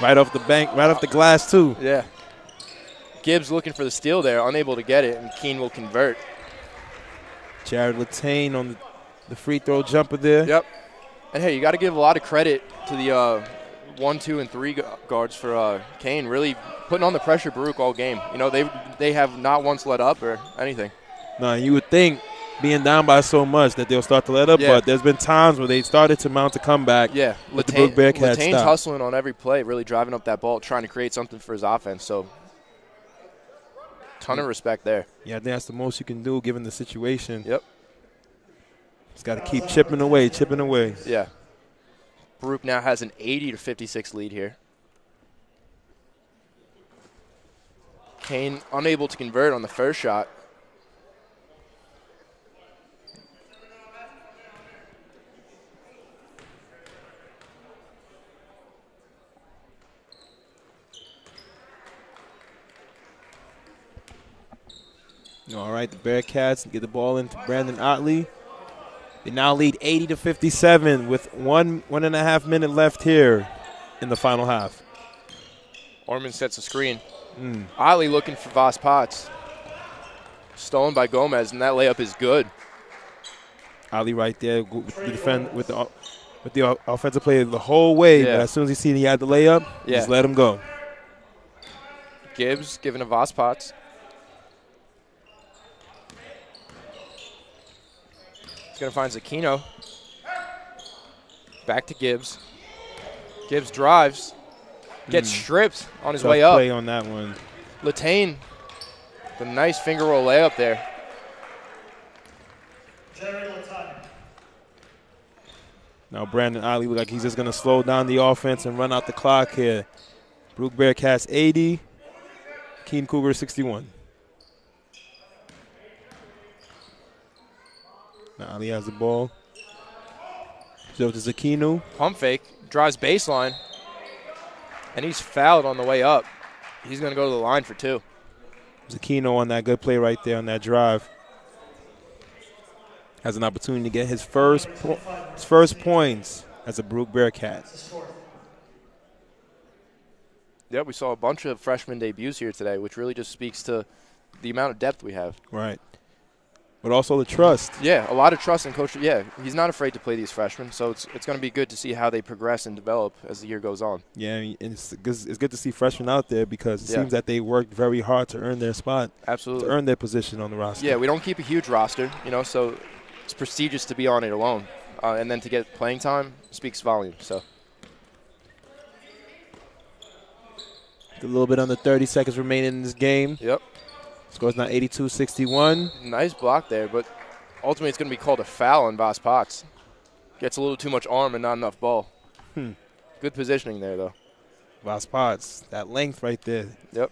Right off the bank, right off the glass, too. Yeah. Gibbs looking for the steal there, unable to get it, and Kean will convert. Jared Latane on the free throw jumper there. Yep. And, hey, you got to give a lot of credit to the 1, 2, and 3 guards for Kean, really putting on the pressure Baruch all game. You know, they have not once let up or anything. No, you would think being down by so much that they'll start to let up, but there's been times where they started to mount a comeback. Yeah, Latane's hustling on every play, really driving up that ball, trying to create something for his offense. So, ton of respect there. Yeah, I think that's the most you can do given the situation. Yep. Just got to keep chipping away. Yeah. Baruch now has an 80-56 lead here. Kean unable to convert on the first shot. All right, the Bearcats get the ball into Brandon Otley. They now lead 80-57 with 1.5 minute left here in the final half. Orman sets a screen. Otley looking for Voss Potts. Stolen by Gomez, and that layup is good. Otley right there with the offensive play the whole way. But as soon as he see he had the layup, just let him go. Gibbs giving to Voss Potts. He's going to find Zucchino. Back to Gibbs. Gibbs drives. Gets stripped on his way up. Play on that one. Latane, the nice finger roll layup there. Now Brandon Ollie look like he's just going to slow down the offense and run out the clock here. Baruch Bearcats 80, Kean Cougars 61. Now Ali has the ball. So to Zakinu. Pump fake, drives baseline, and he's fouled on the way up. He's going to go to the line for 2. Zakino on that good play right there on that drive. Has an opportunity to get his first points as a Baruch Bearcat. Yeah, we saw a bunch of freshman debuts here today, which really just speaks to the amount of depth we have. Right. But also the trust. Yeah, a lot of trust in Coach. Yeah, he's not afraid to play these freshmen, so it's going to be good to see how they progress and develop as the year goes on. Yeah, and it's good to see freshmen out there because it seems that they worked very hard to earn their spot. Absolutely. To earn their position on the roster. Yeah, we don't keep a huge roster, so it's prestigious to be on it alone. And then to get playing time speaks volumes. So. A little bit under 30 seconds remaining in this game. Yep. Score's now 82-61. Nice block there, but ultimately it's going to be called a foul on Voss Potts. Gets a little too much arm and not enough ball. Good positioning there, though. Voss Potts, that length right there. Yep.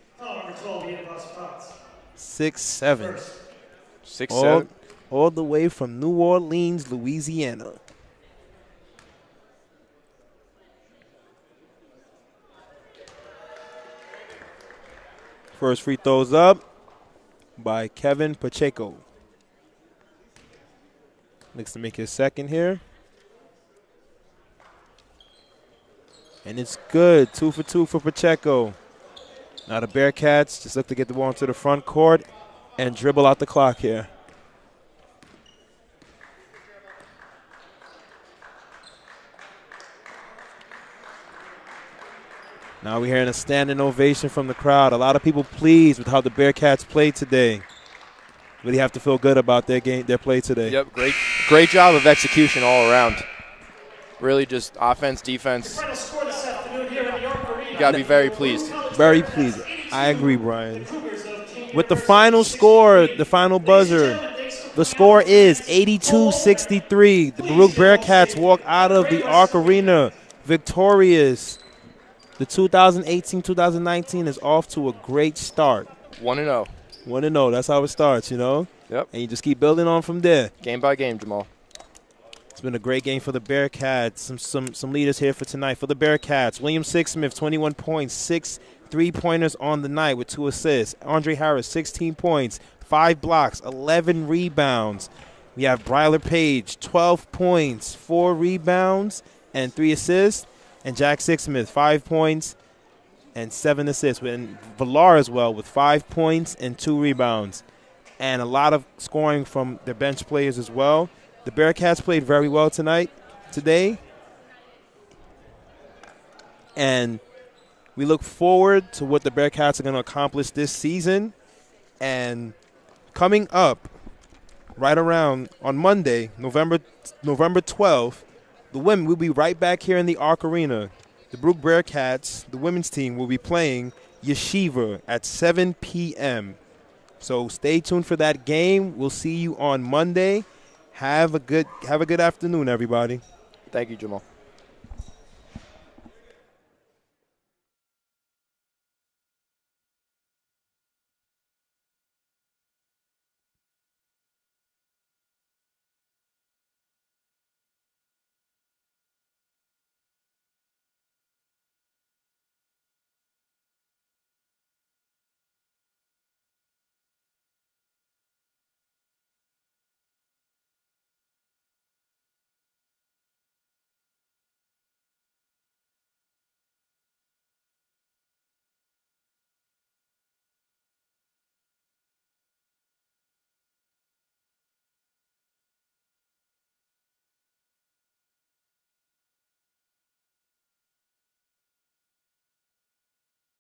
6'7". 6'7". All the way from New Orleans, Louisiana. First free throws up by Kevin Pacheco. Looks to make his second here. And it's good. 2 for 2 for Pacheco. Now the Bearcats just look to get the ball into the front court and dribble out the clock here. Now we're hearing a standing ovation from the crowd. A lot of people pleased with how the Bearcats played today. Really have to feel good about their play today. Yep, great job of execution all around. Really just offense, defense. You got to be very pleased. Very pleased. I agree, Brian. With the final score, the final buzzer, the score is 82-63. The Baruch Bearcats walk out of the Arc Arena victorious. The 2018-2019 is off to a great start. 1-0. 1-0. That's how it starts, Yep. And you just keep building on from there. Game by game, Jamal. It's been a great game for the Bearcats. Some leaders here for tonight. For the Bearcats, William Sixsmith, 21 points, 6 3-pointers on the night with 2 assists. Andre Harris, 16 points, 5 blocks, 11 rebounds. We have Bryler Page, 12 points, 4 rebounds, and 3 assists. And Jack Sixsmith, 5 points and 7 assists. And Villar as well with 5 points and 2 rebounds. And a lot of scoring from their bench players as well. The Bearcats played very well today. And we look forward to what the Bearcats are going to accomplish this season. And coming up right around on Monday, November 12th, the women will be right back here in the Arc Arena. The Baruch Bearcats, the women's team, will be playing Yeshiva at 7 p.m. So stay tuned for that game. We'll see you on Monday. Have a good afternoon, everybody. Thank you, Jamal.